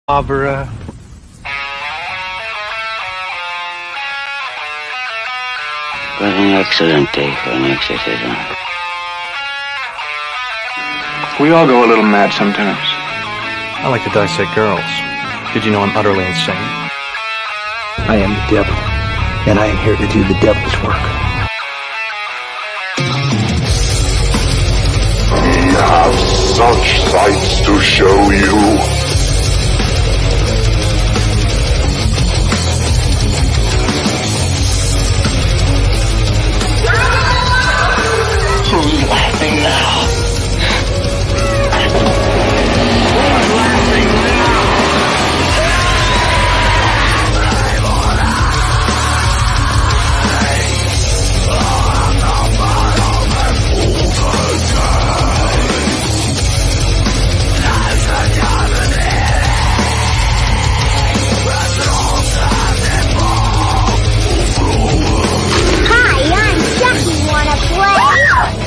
Barbara. What an excellent day for an exorcism. We all go a little mad sometimes. I like to dissect girls. Did you know I'm utterly insane? I am the devil, and I am here to do the devil's work. We have such sights to show you. Who's laughing now?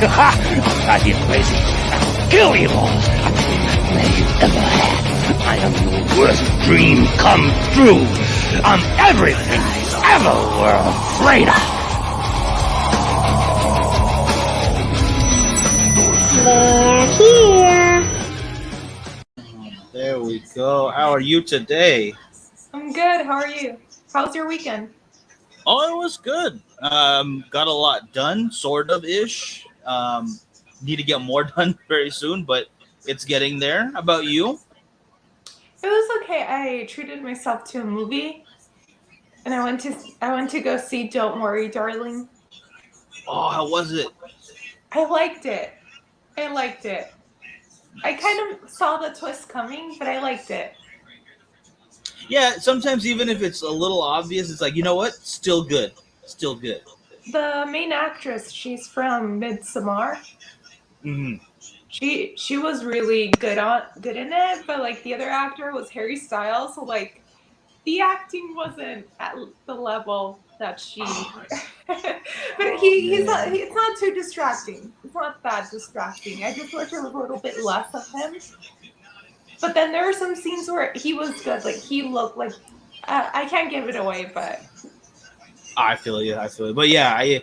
God, you crazy. I'll kill you all. I'm the nightmare you ever had. I am your worst dream come true. I'm everything you ever were afraid They're here. There we go. How are you today? I'm good. How are you? How's your weekend? Oh, it was good. Got a lot done, sort of ish. Need to get more done very soon, but it's getting there. How about you? It was okay. I treated myself to a movie, and I went to go see Don't Worry, Darling. Oh, how was it? I liked it. I kind of saw the twist coming, but I liked it. Yeah, sometimes even if it's a little obvious, it's like, you know what? Still good. Still good. The main actress, she's from Midsommar. Mm-hmm. She was really good in it, but like the other actor was Harry Styles, so like the acting wasn't at the level that she. But he's not. It's not too distracting. It's not that distracting. I just wish there was a little bit less of him. But then there were some scenes where he was good. Like he looked like. I can't give it away, but. I feel you. But yeah,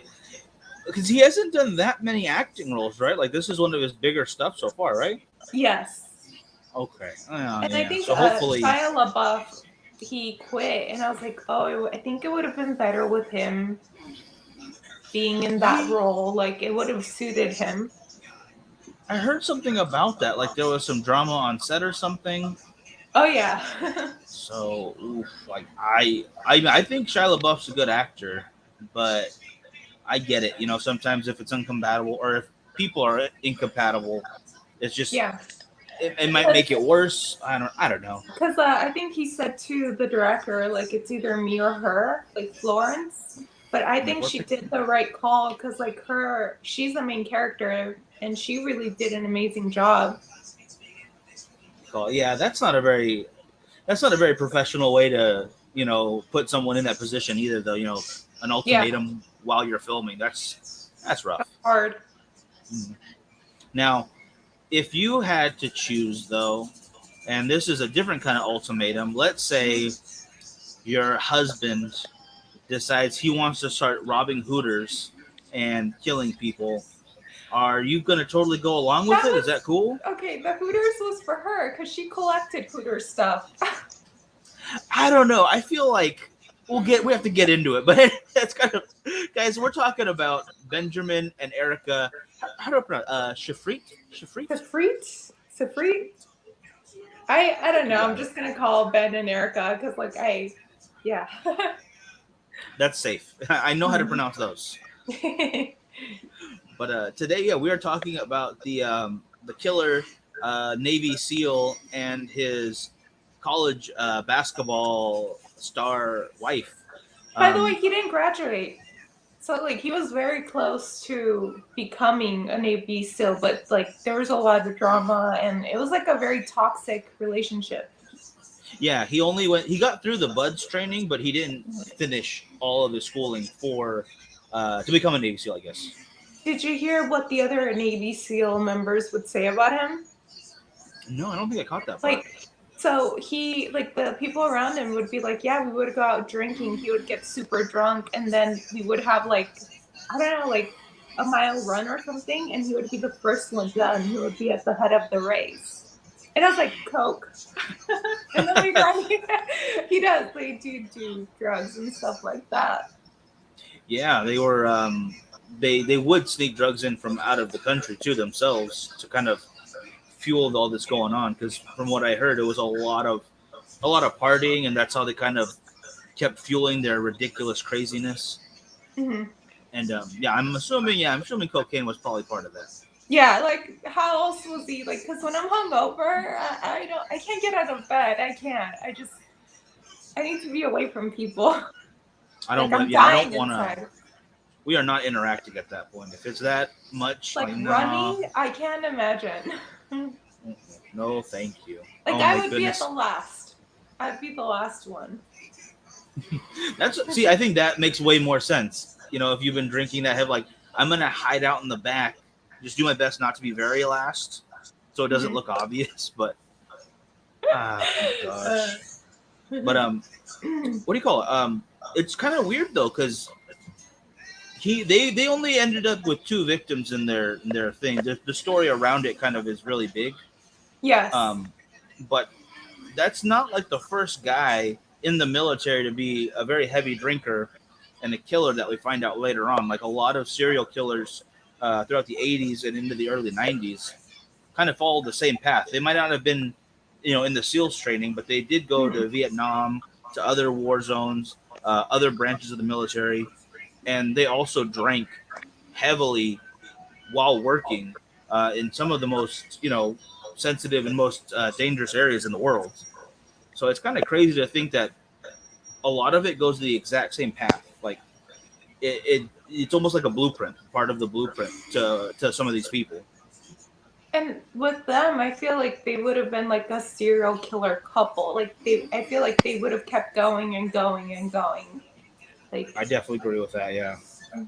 because he hasn't done that many acting roles, right? Like this is one of his bigger stuff so far, right? Yes. Okay. And I think so hopefully Shia LaBeouf, he quit, and I was like, oh, I think it would have been better with him being in that role. Like it would have suited him. I heard something about that. Like there was some drama on set or something. Oh yeah. So, like I think Shia LaBeouf's a good actor, but I get it. You know, sometimes if it's incompatible or if people are incompatible, it's just yeah. It might make it worse. I don't know. Because I think he said to the director, like it's either me or her, like Florence. But I think she did the right call because like she's the main character and she really did an amazing job. Yeah, that's not a very professional way to, put someone in that position either, though. An ultimatum while you're filming. That's rough. That's hard. Now, if you had to choose, though, and this is a different kind of ultimatum, let's say your husband decides he wants to start robbing Hooters and killing people. Are you going to totally go along with it? Is that cool? Okay, the Hooters was for her because she collected Hooters stuff. I don't know. I feel like we have to get into it, but that's kind of, guys, we're talking about Benjamin and Erika. How do I pronounce Sifrit? Sifrit? I don't know. I'm just going to call Ben and Erika because yeah. That's safe. I know how to pronounce those. But today, we are talking about the killer Navy SEAL and his college basketball star wife. By the way, he didn't graduate. So, he was very close to becoming a Navy SEAL, but, there was a lot of drama, and it was, a very toxic relationship. Yeah, he got through the BUDS training, but he didn't finish all of his schooling to become a Navy SEAL, I guess. Did you hear what the other Navy SEAL members would say about him? No, I don't think I caught that part. So he, like, the people around him would be like, yeah, we would go out drinking. He would get super drunk, and then we would have, like, I don't know, like a mile run or something, and he would be the first one done. He would be at the head of the race. And I was like, Coke. And then later on, he does. They do drugs and stuff like that. Yeah, they were. They would sneak drugs in from out of the country to themselves to kind of fuel all this going on. Because from what I heard, it was a lot of partying, and that's how they kind of kept fueling their ridiculous craziness. Mm-hmm. And I'm assuming cocaine was probably part of that. Yeah, like how else was he? Like, because when I'm hungover, I can't get out of bed. I can't. I need to be away from people. I don't. Like, I don't want to. We are not interacting at that point. If it's that much, like running, I can't imagine. No, thank you. Like I would be at the last. I'd be the last one. I think that makes way more sense. If you've been drinking that heavy, like I'm gonna hide out in the back, just do my best not to be very last, so it doesn't look obvious. But oh my gosh. But what do you call it? It's kind of weird though, because they only ended up with 2 victims in their thing. The story around it kind of is really big. Yes. But that's not like the first guy in the military to be a very heavy drinker and a killer that we find out later on. Like a lot of serial killers throughout the 80s and into the early 90s kind of followed the same path. They might not have been, in the SEALs training, but they did go to Vietnam, to other war zones, other branches of the military, and they also drank heavily while working in some of the most, sensitive and most dangerous areas in the world. So it's kind of crazy to think that a lot of it goes the exact same path. Like it's almost like a blueprint, part of the blueprint to some of these people. And with them, I feel like they would have been like a serial killer couple. Like I feel like they would have kept going and going and going. Like I definitely agree with that. Yeah. Oh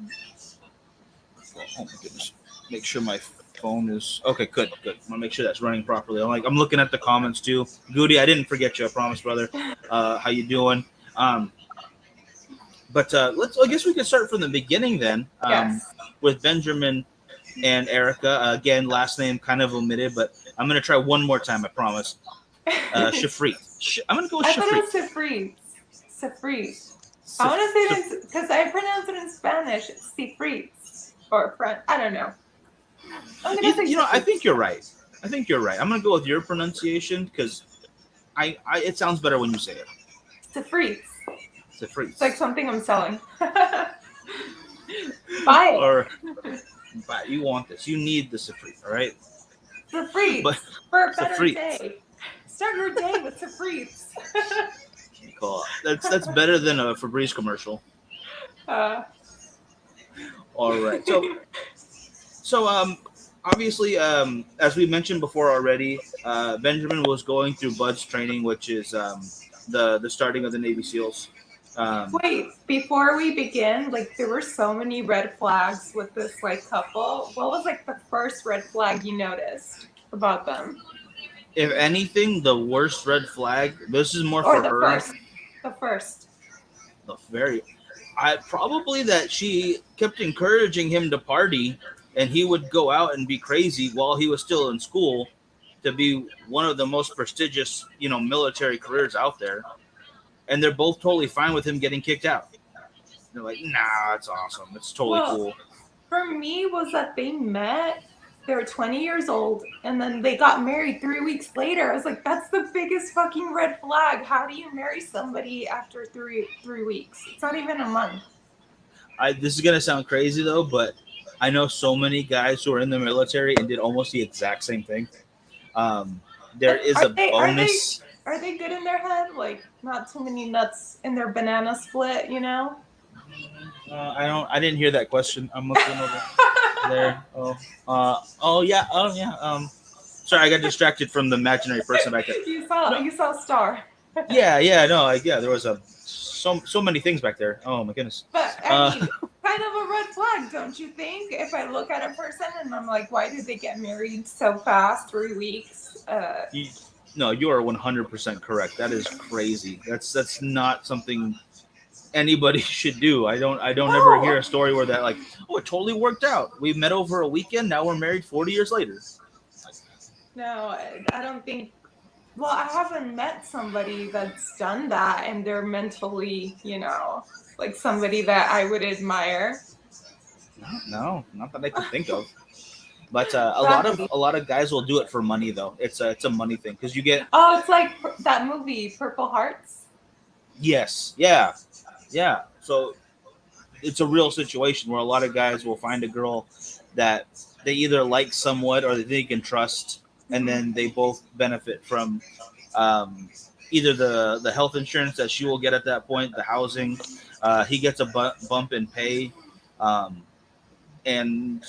my goodness. Make sure my phone is okay. Good. I want to make sure that's running properly. I'm looking at the comments too. Goody, I didn't forget you. I promise, brother. How you doing? But I guess we could start from the beginning then. Yes. With Benjamin and Erika. Again, last name kind of omitted, but I'm gonna try one more time. I promise. Sifrit. I'm gonna go with Sifrit. I thought it was Sifrit. Sifrit. I want to say this because I pronounce it in Spanish. It's Sifrit or French. I don't know. I think you're right. I'm gonna go with your pronunciation because it sounds better when you say it. Sifrit. It's like something I'm selling. Buy it. But you want this. You need the Sifrit, all right? Sifrit for a better day. Start your day with Sifrit. Cool. That's better than a Febreze commercial. All right. So obviously, as we mentioned before already, Benjamin was going through Bud's training, which is the starting of the Navy SEALs. Wait, before we begin, like there were so many red flags with this like couple. What was like the first red flag you noticed about them? If anything, the worst red flag. This is more or for her. The first. Probably that she kept encouraging him to party, and he would go out and be crazy while he was still in school to be one of the most prestigious, military careers out there. And they're both totally fine with him getting kicked out. They're like, nah, it's awesome. It's totally cool. For me, was that they met, they were 20 years old, and then they got married 3 weeks later. I was like, that's the biggest fucking red flag. How do you marry somebody after three weeks? It's not even a month. This is going to sound crazy, though, but I know so many guys who are in the military and did almost the exact same thing. There is a bonus. Are they good in their head? Like, not too many nuts in their banana split, I didn't hear that question. I'm looking over there. Oh yeah. Sorry, I got distracted from the imaginary person back there. You saw Star. Yeah. There was so many things back there. Oh my goodness. But I mean, kind of a red flag, don't you think? If I look at a person and I'm like, why did they get married so fast? 3 weeks. No, you are 100% correct. That is crazy. That's not something anybody should do. I don't ever hear a story where that like, oh, it totally worked out. We met over a weekend. Now we're married 40 years later. No, I don't think. Well, I haven't met somebody that's done that, and they're mentally, like somebody that I would admire. No, not that I can think of. But Exactly. a lot of guys will do it for money though. It's a money thing because you get Oh, it's like that movie, Purple Hearts. yes, yeah, yeah. So it's a real situation where a lot of guys will find a girl that they either like somewhat or they can trust, and then they both benefit from um, either the health insurance that she will get at that point, the housing. He gets a bump in pay, um, and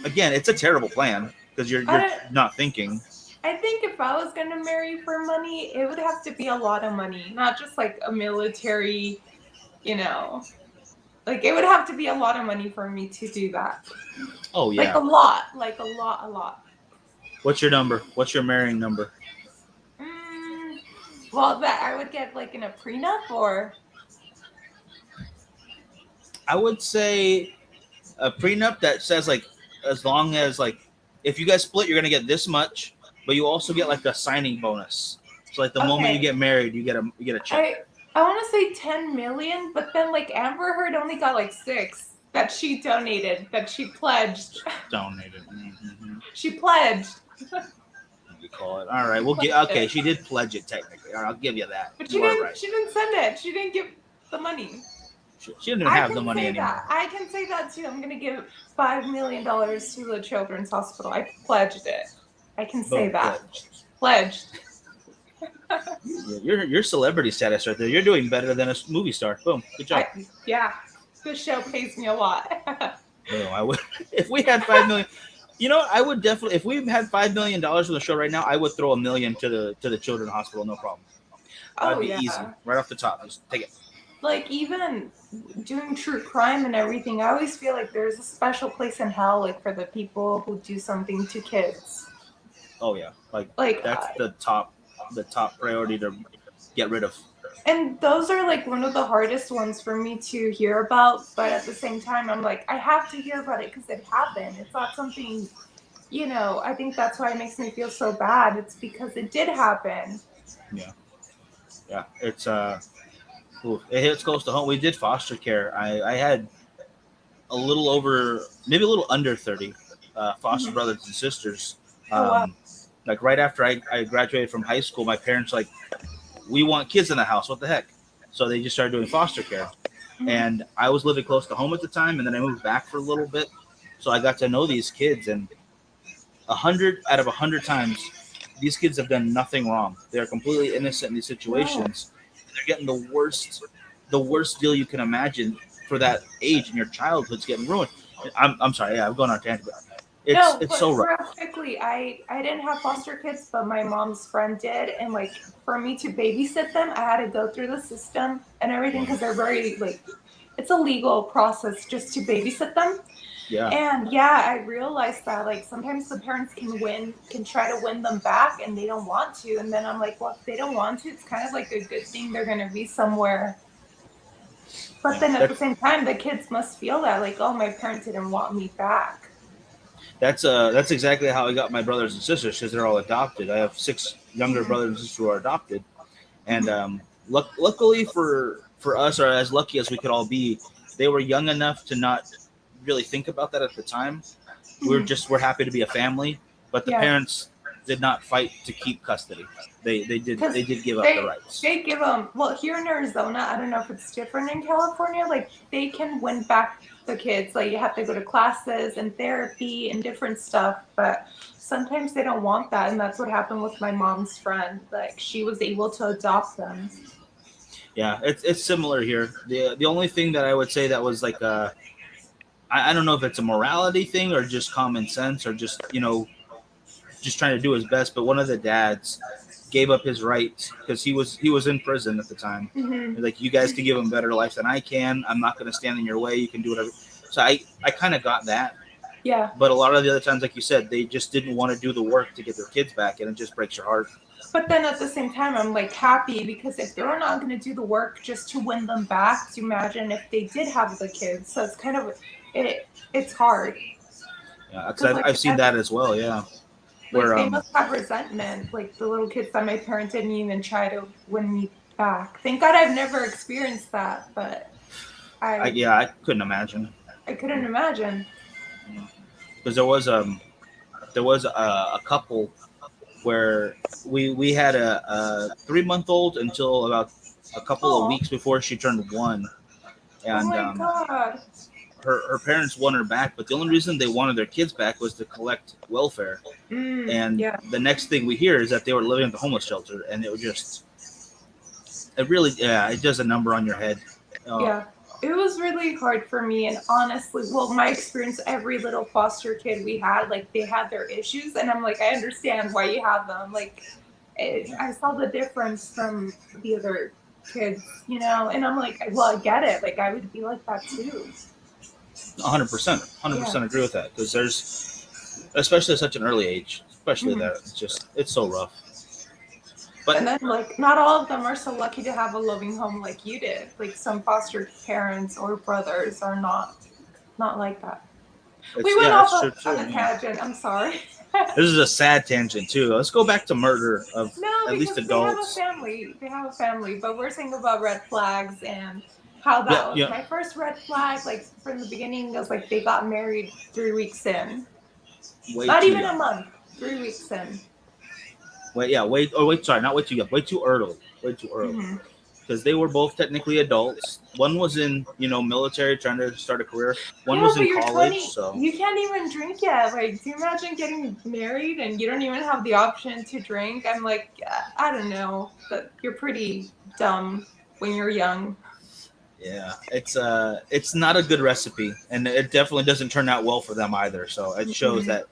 again, it's a terrible plan because you're not thinking. I think if I was gonna marry for money, it would have to be a lot of money, not just like a military, like it would have to be a lot of money for me to do that. Oh yeah, like a lot. What's your number? What's your marrying number? Well, that I would get like in a prenup, or I would say a prenup that says like as long as like if you guys split, you're gonna get this much, but you also get like a signing bonus. So like the moment you get married, you get a check. I want to say 10 million, but then like Amber Heard only got like 6 that she donated, that she pledged. Donated. Mm-hmm. She pledged. You call it. All right, we'll get. Okay, she did pledge it technically. All right, I'll give you that. But she didn't. Right. She didn't send it. She didn't give the money. She didn't even have the money anymore. I can say that too. I'm gonna give $5 million to the Children's Hospital. I pledged it. I can say that. Pledged. Your celebrity status right there. You're doing better than a movie star. Boom. Good job. Yeah. This show pays me a lot. No, I would. If we had $5 million, I would definitely. If we had $5 million for the show right now, I would throw $1 million to the Children's Hospital, no problem. That'd be easy, right off the top. Just take it. Like even doing true crime and everything, I always feel like there's a special place in hell, like for the people who do something to kids. Oh yeah, like that's the top priority to get rid of. And those are like one of the hardest ones for me to hear about, but at the same time I'm like, I have to hear about it because it happened. It's not something, I think that's why it makes me feel so bad. It's because it did happen. Yeah, it's it hits close to home. We did foster care. I had a little over, maybe a little under 30 foster brothers and sisters. Wow. Like right after I graduated from high school, my parents like, we want kids in the house. What the heck? So they just started doing foster care. Mm-hmm. And I was living close to home at the time, and then I moved back for a little bit. So I got to know these kids, and 100 out of 100 times, these kids have done nothing wrong. They're completely innocent in these situations. Wow. They're getting the worst deal you can imagine for that age, and your childhood's getting ruined. I'm sorry, yeah, I'm going on a tangent. It's so rough. Quickly, I didn't have foster kids, but my mom's friend did, and like for me to babysit them, I had to go through the system and everything because they're very like, it's a legal process just to babysit them. Yeah. And yeah, I realized that like sometimes the parents can try to win them back, and they don't want to, and then I'm like, well, if they don't want to, it's kind of like a good thing they're gonna be somewhere. But then at the same time, the kids must feel that like, oh, my parents didn't want me back. That's exactly how I got my brothers and sisters, because they're all adopted. I have 6 younger brothers and sisters who are adopted, and luckily for us, or as lucky as we could all be, they were young enough to not really think about that at the time. We're happy to be a family, but the parents did not fight to keep custody. They did give up the rights. They give them, well, here in Arizona, I don't know if it's different in California, like they can win back the kids. Like you have to go to classes and therapy and different stuff, but sometimes they don't want that, and that's what happened with my mom's friend. Like she was able to adopt them. Yeah, it's similar here. The only thing that I would say that was like I don't know if it's a morality thing or just common sense or just just trying to do his best, but one of the dads gave up his rights because he was in prison at the time. Mm-hmm. Like, you guys can give him a better life than I can. I'm not going to stand in your way. You can do whatever. So I kind of got that. Yeah. But a lot of the other times, like you said, they just didn't want to do the work to get their kids back, and it just breaks your heart. But then at the same time, I'm like happy because if they're not going to do the work just to win them back, to imagine if they did have the kids. So it's kind of it's hard. Yeah, because 'Cause, I've seen that as well. Yeah, Like where they must have resentment, like the little kids that my parents didn't even try to win me back. Thank God I've never experienced that, but I couldn't imagine. I couldn't imagine. Because there was a couple where we had a 3-month-old until about a couple of weeks before she turned 1, Oh and my God. her parents won her back, but the only reason they wanted their kids back was to collect welfare. And Yeah. the next thing we hear is that they were living at the homeless shelter, and it was just, it really, it does a number on your head. Yeah. It was really hard for me, and honestly, well, my experience, every little foster kid we had, like they had their issues, and I'm like, I understand why you have them. Like, I saw the difference from the other kids, you know, and I'm like, well, I get it. Like, I would be like that too. 100% agree with that, because there's, especially at such an early age, especially that, it's so rough. But, and then, like, not all of them are so lucky to have a loving home like you did. Like, some foster parents or brothers are not like that. We went off on a tangent. I'm sorry. This is a sad tangent too. Let's go back to murder of at least adults. They have a family, but we're saying about red flags and how that was. My first red flag, like from the beginning, was like they got married 3 weeks in. Not even a month. 3 weeks in. Way too early. Because they were both technically adults. One was in, military trying to start a career. One was in college. 20, so you can't even drink yet. Like, do you imagine getting married and you don't even have the option to drink? I'm like, I don't know, but you're pretty dumb when you're young. Yeah, it's not a good recipe, and it definitely doesn't turn out well for them either. So it shows that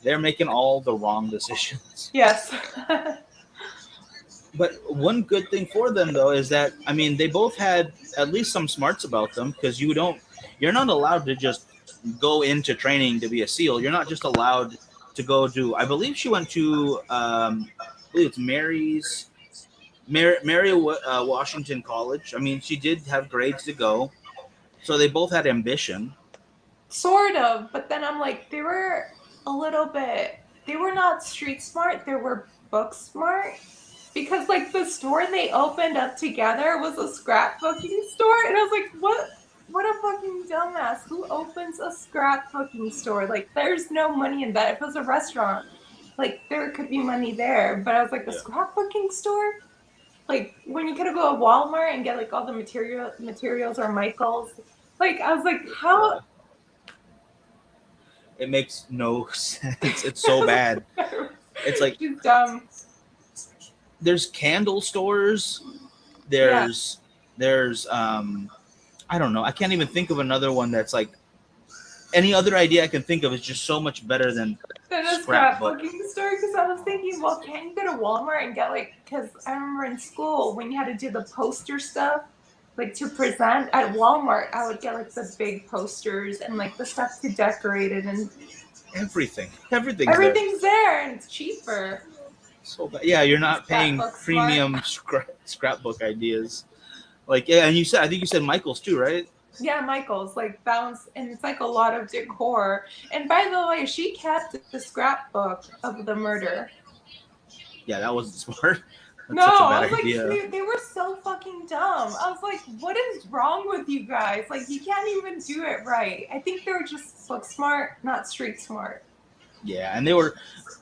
they're making all the wrong decisions. Yes. But one good thing for them, though, is that, I mean, they both had at least some smarts about them, because you're not allowed to just go into training to be a SEAL. You're not just allowed to go to, I believe she went to, I believe it's Mary Washington College. I mean, she did have grades to go. So they both had ambition. Sort of, but then I'm like, they were not street smart, they were book smart. Because, like, the store they opened up together was a scrapbooking store. And I was like, what a fucking dumbass. Who opens a scrapbooking store? Like, there's no money in that. If it was a restaurant, like, there could be money there. But I was like, a scrapbooking store? Like, when you could go to Walmart and get, like, all the materials or Michael's. Like, I was like, how? It makes no sense. It's so bad. It's like... She's dumb. There's candle stores. There's I don't know. I can't even think of another one that's like, any other idea I can think of is just so much better than a scrapbooking store. Because I was thinking, well, can you go to Walmart and get, like, because I remember in school when you had to do the poster stuff, like to present at Walmart, I would get like the big posters and like the stuff to decorate it and everything's there and it's cheaper. So bad. Yeah, you're not paying premium scrapbook ideas. Like, yeah, and I think you said Michael's too, right? Yeah, Michael's, like, balance, and it's like a lot of decor. And by the way, she kept the scrapbook of the murder. Yeah, that wasn't smart. That's such a bad idea. Like, they were so fucking dumb. I was like, what is wrong with you guys? Like, you can't even do it right. I think they were just book smart, not street smart. Yeah, and they were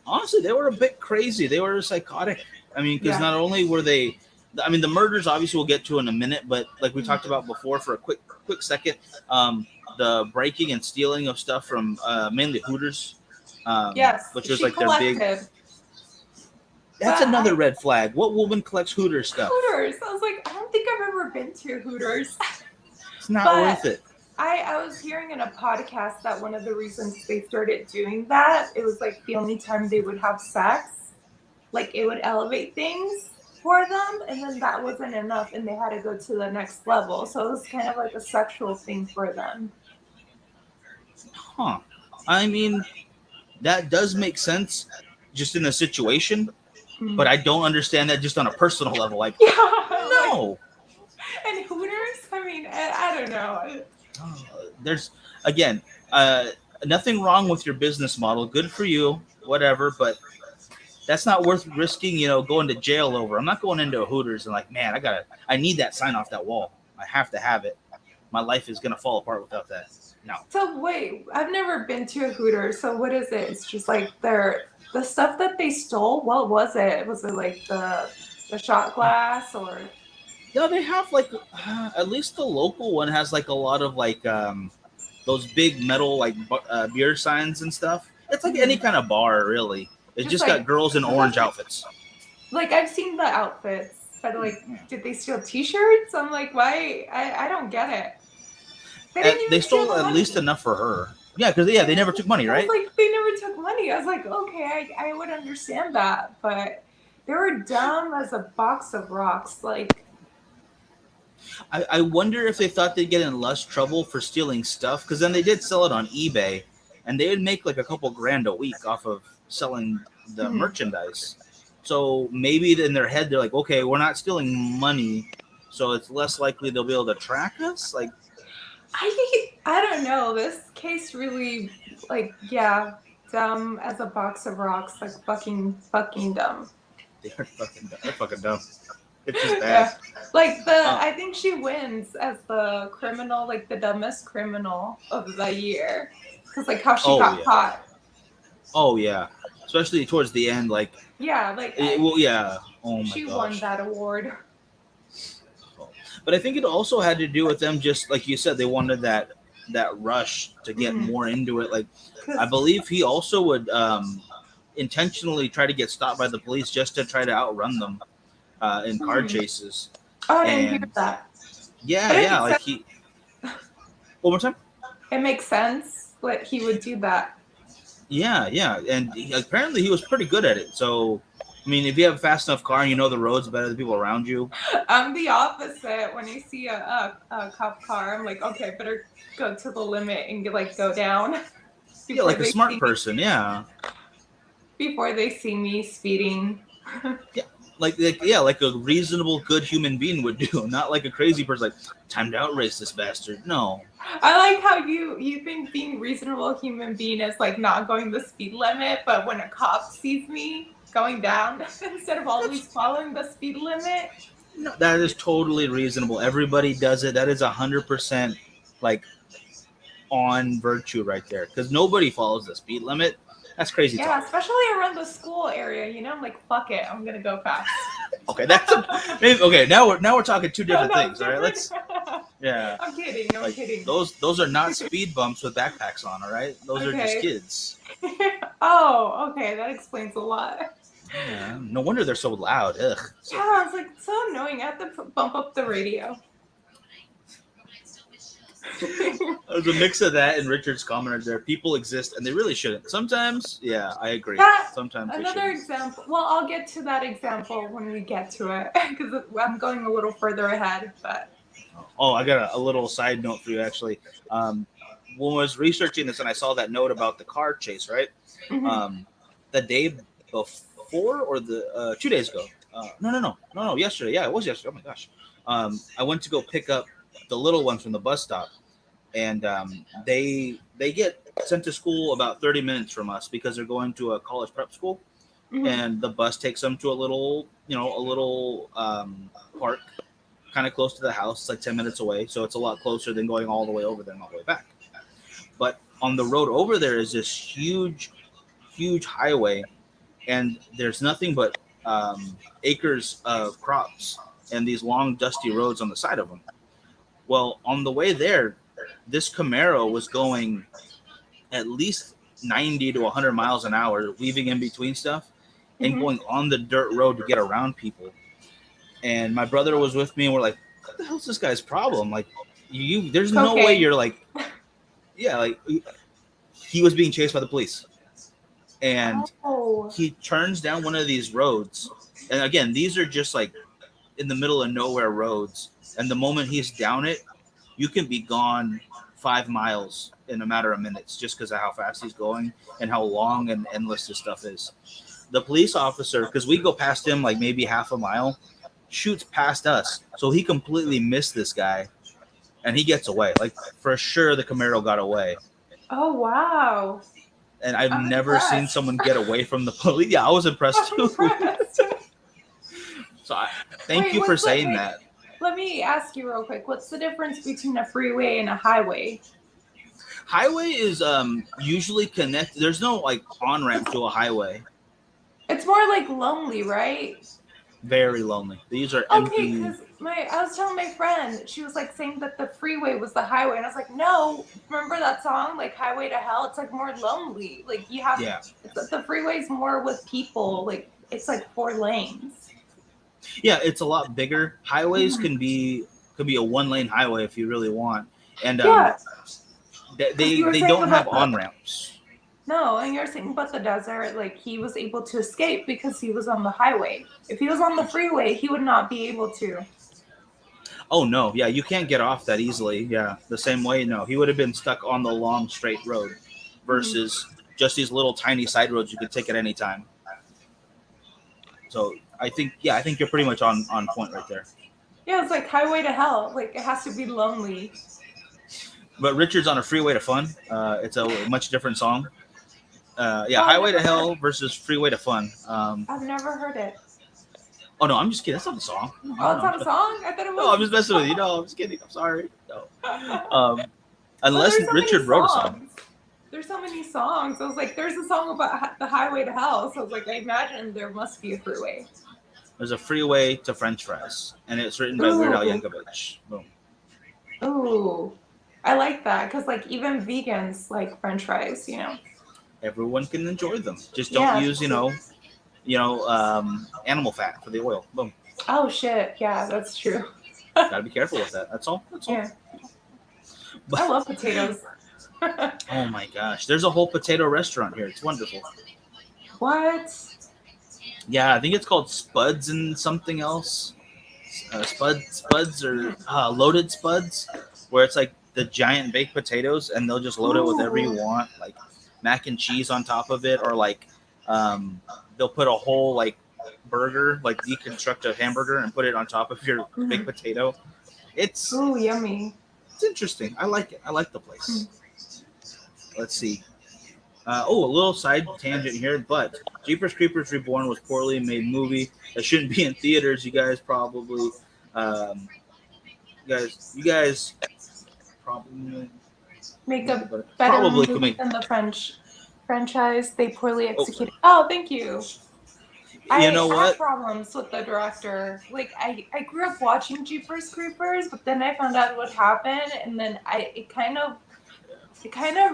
a bit crazy. They were psychotic. I mean, because not only were they, I mean, the murders obviously we'll get to in a minute, but like we talked about before for a quick second, the breaking and stealing of stuff from mainly Hooters. Which was like collected. Their big. That's another red flag. What woman collects Hooters stuff? Hooters. I was like, I don't think I've ever been to Hooters. It's not worth it. I was hearing in a podcast that one of the reasons they started doing that, it was like the only time they would have sex. Like, it would elevate things for them, and then that wasn't enough, and they had to go to the next level. So it was kind of like a sexual thing for them. Huh. I mean, that does make sense just in a situation, but I don't understand that just on a personal level. Like, Yeah. no. And Hooters? I mean, I don't know. There's, again, nothing wrong with your business model. Good for you, whatever, but that's not worth risking, going to jail over. I'm not going into a Hooters and like, man, I need that sign off that wall. I have to have it. My life is going to fall apart without that. No. So wait, I've never been to a Hooters. So what is it? It's just like the stuff that they stole. What was it? Was it like the shot glass or? No, they have like at least the local one has like a lot of like those big metal like beer signs and stuff. It's like any kind of bar, really. It's just like, got girls in orange outfits. Like I've seen the outfits, but like, did they steal T-shirts? I'm like, why? I don't get it. They stole at least enough for her. Yeah, because they never took money, right? I was like, they never took money. I was like, okay, I would understand that, but they were dumb as a box of rocks. Like, I wonder if they thought they'd get in less trouble for stealing stuff, because then they did sell it on eBay, and they would make like a couple grand a week off of selling the merchandise. So maybe in their head they're like, okay, we're not stealing money, so it's less likely they'll be able to track us. Like, I don't know. This case really, like, yeah, dumb as a box of rocks. Like fucking dumb. They're fucking dumb. It's just bad. Yeah. Like I think she wins as the criminal, like the dumbest criminal of the year, because like how she got caught. Oh yeah, especially towards the end, like. Yeah, like. Yeah. Oh my gosh. She won that award. But I think it also had to do with them, just like you said, they wanted that rush to get more into it. Like, I believe he also would intentionally try to get stopped by the police just to try to outrun them in car chases. Oh, I didn't hear that. Yeah, like he. One more time. It makes sense that he would do that. Yeah, and apparently he was pretty good at it. So, I mean, if you have a fast enough car and you know the roads better than the people around you. I'm the opposite. When I see a cop car, I'm like, okay, better go to the limit and go down. Yeah, like a smart person, yeah. Before they see me speeding. Yeah. Like a reasonable, good human being would do, not like a crazy person. Like, time to outrace this bastard. No. I like how you think being reasonable human being is like not going the speed limit, but when a cop sees me going down instead of always following the speed limit. No, that is totally reasonable. Everybody does it. That is 100% like on virtue right there, because nobody follows the speed limit. That's crazy. Yeah, especially around the school area. I'm like, fuck it, I'm gonna go fast. Okay, okay. Now we're talking two different things. All right, let's. Yeah. I'm kidding. I'm kidding. Those are not speed bumps with backpacks on. All right, those are just kids. Oh, okay, that explains a lot. Yeah, no wonder they're so loud. Ugh. Yeah, I was like, so annoying. I have to bump up the radio. There's a mix of that and Richard's comment right there. People exist and they really shouldn't. Sometimes, yeah, I agree. Sometimes another example. Well, I'll get to that example when we get to it, because I'm going a little further ahead. But I got a little side note for you, actually. When I was researching this and I saw that note about the car chase, right? The day before or the 2 days ago? No, yesterday. Yeah, it was yesterday. Oh my gosh. I went to go pick up the little ones from the bus stop, and they get sent to school about 30 minutes from us because they're going to a college prep school, and the bus takes them to a little park kind of close to the house. It's like 10 minutes away, so it's a lot closer than going all the way over there and all the way back. But on the road over there is this huge highway, and there's nothing but acres of crops and these long dusty roads on the side of them. Well, on the way there, this Camaro was going at least 90 to 100 miles an hour, weaving in between stuff and going on the dirt road to get around people. And my brother was with me, and we're like, what the hell's this guy's problem? Like, there's no way you're like, yeah, like he was being chased by the police. And he turns down one of these roads. And again, these are just like in the middle of nowhere roads. And the moment he's down it, you can be gone 5 miles in a matter of minutes just because of how fast he's going and how long and endless this stuff is. The police officer, because we go past him like maybe half a mile, shoots past us. So he completely missed this guy and he gets away. Like for sure the Camaro got away. Oh, wow. And I've I'm never impressed. seen someone get away from the police. Yeah, I was impressed too. So thank you for saying that. Let me ask you real quick. What's the difference between a freeway and a highway? Highway is usually connected. There's no like on-ramp to a highway. It's more like lonely, right? Very lonely. These are Okay, empty. because I was telling my friend, she was like saying that the freeway was the highway, and I was like, no, remember that song, like Highway to Hell? It's like more lonely. Like you have, the freeway's more with people. Like it's like 4 lanes. Yeah, it's a lot bigger. Highways could be a 1-lane highway if you really want, and they don't have on-ramps. No, and you're saying about the desert, like he was able to escape because he was on the highway. If he was on the freeway, he would not be able to. Oh no, yeah, you can't get off that easily. Yeah, the same way, no, he would have been stuck on the long straight road versus just these little tiny side roads you could take at any time. So I think you're pretty much on point right there. Yeah, it's like Highway to Hell. Like it has to be lonely. But Richard's on a Freeway to Fun. It's a much different song. Highway to Hell versus Freeway to Fun. I've never heard it. Oh no, I'm just kidding. That's not a song. Oh, it's not a song? I thought it was. No, I'm just messing with you. No, I'm just kidding. I'm sorry. No. Unless Richard wrote a song. There's so many songs. I was like, there's a song about the Highway to Hell. So I was like, I imagine there must be a freeway. There's a Freeway to French Fries, and it's written by Weird Al Yankovic. Boom. Ooh, I like that because like even vegans like French fries, you know. Everyone can enjoy them. Just don't use, animal fat for the oil. Boom. Oh shit! Yeah, that's true. Gotta be careful with that. That's all. Yeah. I love potatoes. Oh my gosh, there's a whole potato restaurant here. It's wonderful. What? Yeah, I think it's called Spuds and something else. Spuds or Loaded Spuds, where it's like the giant baked potatoes, and they'll just load it with whatever you want, like mac and cheese on top of it, or like they'll put a whole like burger, like deconstruct a hamburger, and put it on top of your baked potato. It's yummy. It's interesting. I like it. I like the place. Let's see. A little side tangent here, but Jeepers Creepers Reborn was poorly made movie that shouldn't be in theaters. You guys probably, you guys probably make a better movie than the French franchise. They poorly executed. Oh, thank you. You know what? I had problems with the director. Like I grew up watching Jeepers Creepers, but then I found out what happened, and then it kind of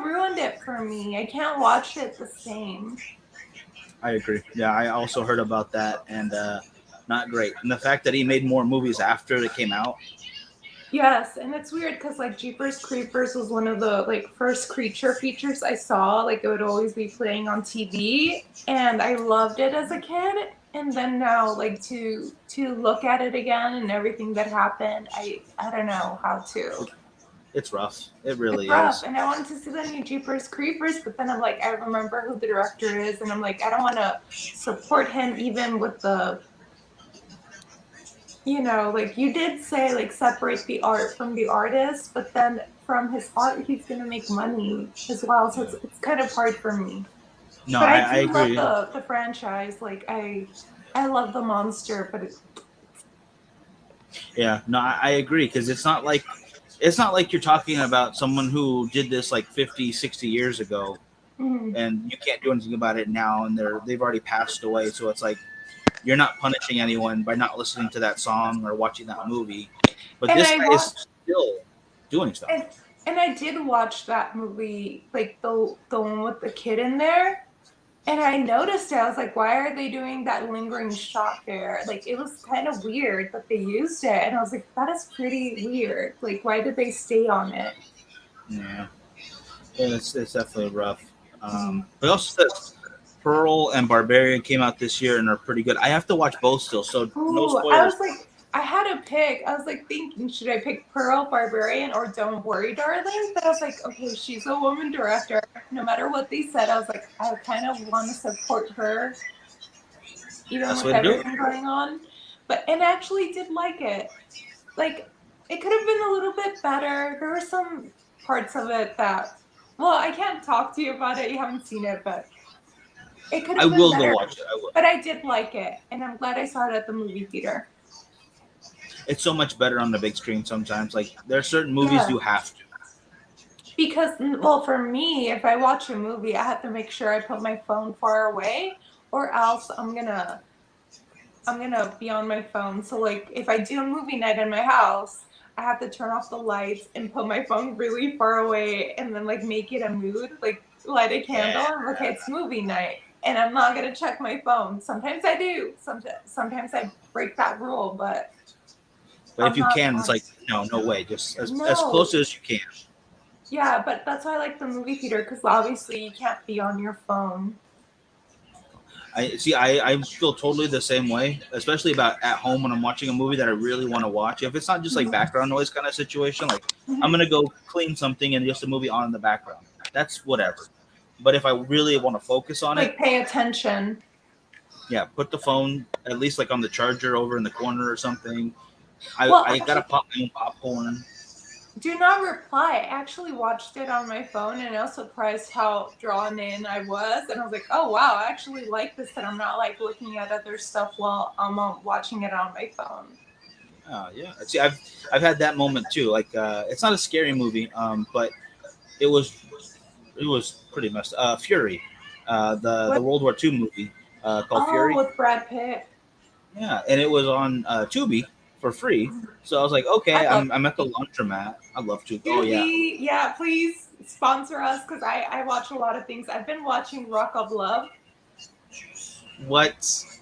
ruined it for me. I can't watch it the same. I agree. Yeah, I also heard about that, and not great. And the fact that he made more movies after they came out. Yes, and it's weird because like Jeepers Creepers was one of the like first creature features I saw. Like it would always be playing on TV, and I loved it as a kid. And then now, like to look at it again and everything that happened, I don't know how to. It's rough. It really rough. is. And I wanted to see the new Jeepers Creepers, but then I'm like, I remember who the director is, and I'm like, I don't want to support him even with the. Like you did say, like separate the art from the artist, but then from his art, he's gonna make money as well. So it's kind of hard for me. No, but I do agree. love the franchise. Like I love the monster, but I agree because it's not like you're talking about someone who did this like 50, 60 years ago, and you can't do anything about it now, and they've already passed away. So it's like. You're not punishing anyone by not listening to that song or watching that movie. But this guy is still doing stuff. And I did watch that movie, like the one with the kid in there. And I noticed it. I was like, why are they doing that lingering shot there? Like, it was kind of weird that they used it. And I was like, that is pretty weird. Like, why did they stay on it? Yeah. It's definitely rough. But also says Pearl and Barbarian came out this year and are pretty good. I have to watch both still, so no spoilers. I was like, I had to pick. I was like thinking, should I pick Pearl Barbarian or Don't Worry, Darling? But I was like, okay, she's a woman director. No matter what they said, I was like, I kind of want to support her, even That's the with way to do it. everything going on. And I actually did like it. Like, it could have been a little bit better. There were some parts of it that, well, I can't talk to you about it. You haven't seen it, but it could I have been will better. go watch it. I will. But I did like it, and I'm glad I saw it at the movie theater. It's so much better on the big screen sometimes. Like, there are certain movies you have to. Because, well, for me, if I watch a movie, I have to make sure I put my phone far away, or else I'm gonna be on my phone. So, like, if I do a movie night in my house, I have to turn off the lights and put my phone really far away, and then like make it a mood, like light a candle. And okay, it's movie night, and I'm not gonna check my phone. Sometimes I do. Sometimes I break that rule, but if you can, it's like no way. Just as close as you can. Yeah, but that's why I like the movie theater, because obviously you can't be on your phone. I feel totally the same way, especially about at home when I'm watching a movie that I really want to watch. If it's not just like background noise kind of situation, like I'm gonna go clean something and just a movie on in the background. That's whatever. But if I really want to focus on like pay attention. Yeah, put the phone at least like on the charger over in the corner or something. I gotta pop my own popcorn. Do not reply. I actually watched it on my phone, and I was surprised how drawn in I was. And I was like, oh, wow, I actually like this, and I'm not like looking at other stuff while I'm watching it on my phone. Oh, yeah. See, I've had that moment too. Like, it's not a scary movie, but it was pretty messed up. Fury, the World War II movie called Fury. With Brad Pitt. Yeah, and it was on Tubi for free. So I was like, okay, I'm at the laundromat. I love Tubi. Oh, yeah. Yeah, please sponsor us, because I watch a lot of things. I've been watching Rock of Love. What? It's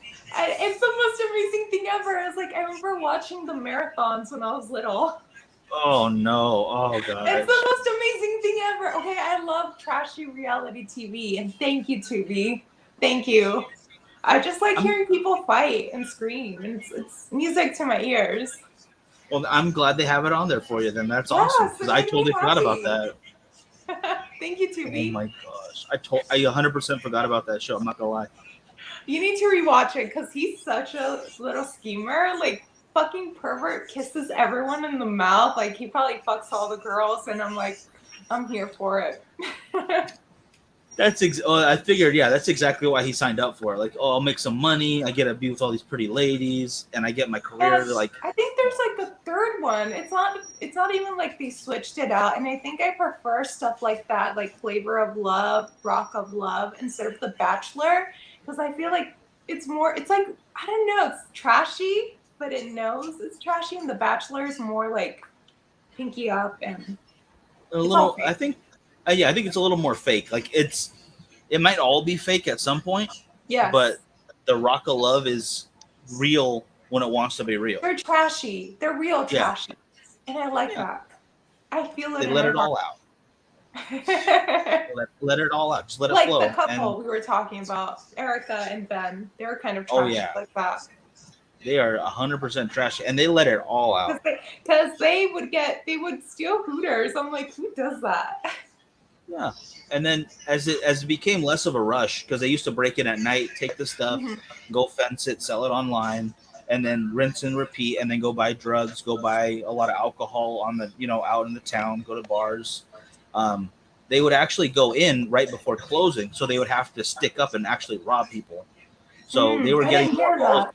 the most amazing thing ever. I was like, I remember watching the marathons when I was little. Oh, no. Oh, God. It's the most amazing thing ever. Okay, I love trashy reality TV, and thank you, Tubi. Thank you. I just like hearing people fight and scream, and it's music to my ears. Well, I'm glad they have it on there for you. Then that's awesome, because I totally forgot about that. Thank you, Tubi. Oh my gosh, I 100% forgot about that show. I'm not gonna lie. You need to rewatch it, because he's such a little schemer. Like, fucking pervert, kisses everyone in the mouth. Like, he probably fucks all the girls, and I'm like, I'm here for it. I figured, yeah, that's exactly why he signed up for it. Like, oh, I'll make some money. I get to be with all these pretty ladies, and I get my career. Like, I think there's like a third one. It's not even like they switched it out. And I think I prefer stuff like that, like Flavor of Love, Rock of Love, instead of The Bachelor, because I feel like it's like, I don't know, it's trashy, but it knows it's trashy, and The Bachelor is more like pinky up and a little. I think it's a little more fake. Like, it might all be fake at some point. Yeah. But the Rock of Love is real when it wants to be real. They're trashy. They're real trashy. And I like that. I feel it. They let it all out. let it all out. Just let it like flow. Like the couple we were talking about, Erika and Ben. They're kind of trashy like that. They are 100% trashy, and they let it all out. Because they would steal Hooters. I'm like, who does that? Yeah. And then as it became less of a rush, because they used to break in at night, take the stuff, go fence it, sell it online, and then rinse and repeat, and then go buy drugs, go buy a lot of alcohol on the, out in the town, go to bars. They would actually go in right before closing, so they would have to stick up and actually rob people. So they were getting more calls.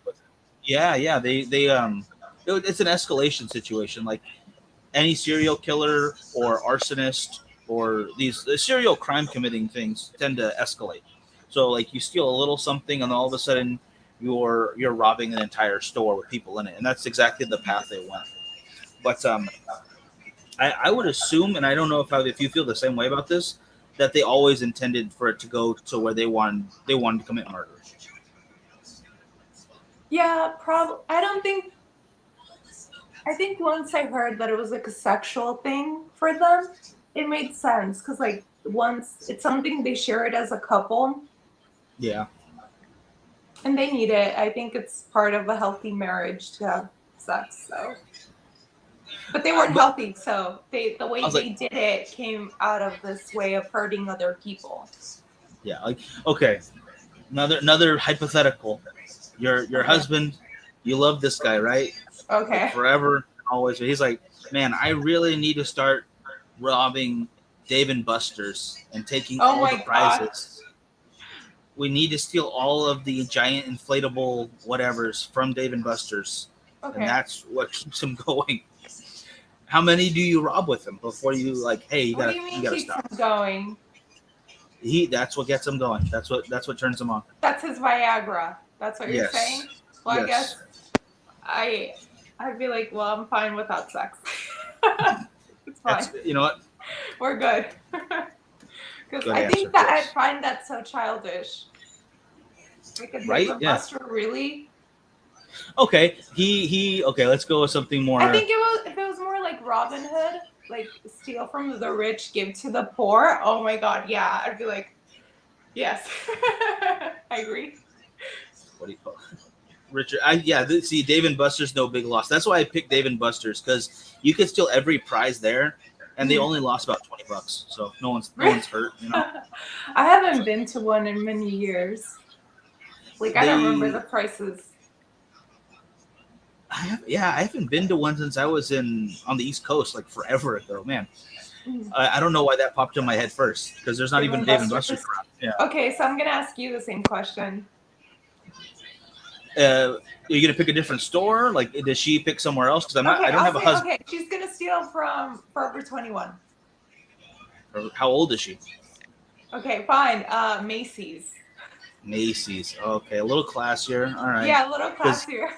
Yeah. It's an escalation situation. Like, any serial killer or arsonist or these serial crime committing things tend to escalate. So, like, you steal a little something, and all of a sudden you're robbing an entire store with people in it, and that's exactly the path they went. But I would assume, and I don't know if you feel the same way about this, that they always intended for it to go to where they wanted to commit murder. Yeah, probably. I think once I heard that it was like a sexual thing for them, it made sense, because like once it's something they share it as a couple. Yeah. And they need it. I think it's part of a healthy marriage to have sex, so. But they weren't healthy, so the way they did it came out of this way of hurting other people. Yeah, like okay, another hypothetical. Your husband, you love this guy, right? Okay. Like forever, always. He's like, man, I really need to start robbing Dave and Buster's and taking all the prizes. We need to steal all of the giant inflatable whatevers from Dave and Buster's, and that's what keeps him going. How many do you rob with him before you like? Hey, you gotta stop. Him going? That's what gets him going. That's what turns him on. That's his Viagra. That's what you're saying. Well, I guess I'd be like, well, I'm fine without sex. It's fine. You know what? We're good. Because I think that I find that so childish. Like a Dave Buster, really? Okay, he okay. Let's go with something more. I think if it was more like Robin Hood, like steal from the rich, give to the poor. Oh my God, yeah, I'd be like, yes, I agree. What do you call it? Richard? See, Dave and Buster's no big loss. That's why I picked Dave and Buster's because you could steal every prize there, and they only lost about $20, so no one's hurt. You know. I haven't been to one in many years. Like I don't remember the prices. I haven't been to one since I was on the East Coast, like forever ago, man. I don't know why that popped in my head first, because there's not even Dave and Buster's around. Yeah. Okay, so I'm gonna ask you the same question. Are you gonna pick a different store? Like, does she pick somewhere else? Because I don't have a husband. Okay, she's gonna steal from Forever 21. How old is she? Okay, fine. Macy's. Macy's. Okay, a little classier. All right. Yeah, a little classier.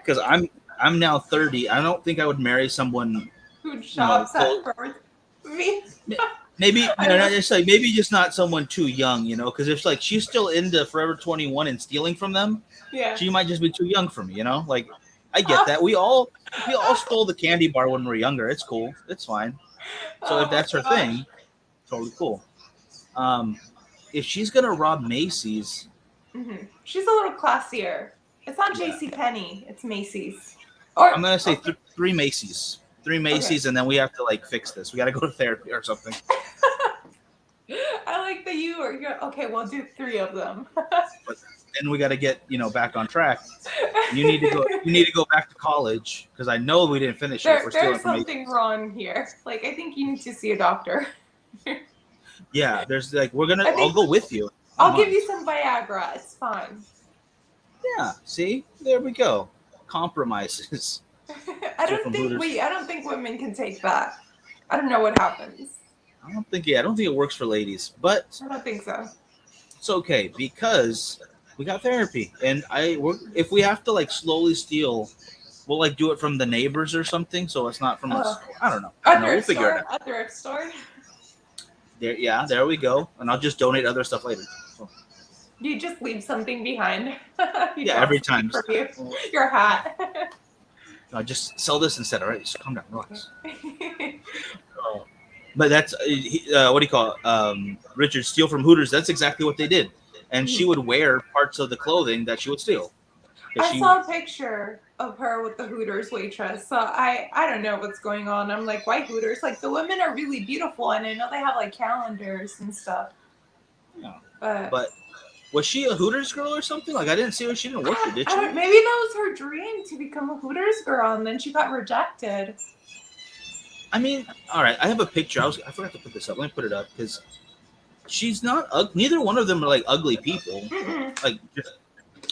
Because I'm now 30. I don't think I would marry someone who shops at Forever. Me. Maybe maybe just not someone too young, you know. Because if like she's still into Forever 21 and stealing from them, she might just be too young for me, you know. Like I get that. We all stole the candy bar when we were younger. It's cool. It's fine. So if that's her thing, totally cool. If she's gonna rob Macy's, she's a little classier. It's not JCPenney. It's Macy's. Or I'm gonna say 3 Macy's. 3 Macy's, and then we have to like fix this. We got to go to therapy or something. I like that you're okay. We'll do 3 of them. But then we got to get back on track. You need to go. You need to go back to college because I know we didn't finish it. There's something wrong here. Like I think you need to see a doctor. Yeah, there's like I'll go with you. I'll give you some Viagra. It's fine. Yeah. See, there we go. Compromises. I don't think women can take that. I don't know what happens. I don't think it works for ladies, but I don't think so. It's okay because we got therapy, and if we have to like slowly steal, we'll like do it from the neighbors or something, so it's not from us. I don't know. We'll figure it out. A thrift store. There we go, and I'll just donate other stuff later. So. You just leave something behind. Every time. Your hat. Just sell this instead, all right? Just calm down, relax. But that's what do you call it? Richard steal from Hooters. That's exactly what they did, and she would wear parts of the clothing that she would steal. I saw a picture of her with the Hooters waitress, so I don't know what's going on. I'm like, why Hooters? Like the women are really beautiful, and I know they have like calendars and stuff. Yeah, but. Was she a Hooters girl or something? Like I didn't see her. She didn't work there, did she? Maybe that was her dream to become a Hooters girl, and then she got rejected. I mean, all right. I have a picture. I forgot to put this up. Let me put it up because she's not. Neither one of them are like ugly people. Mm-mm. Like just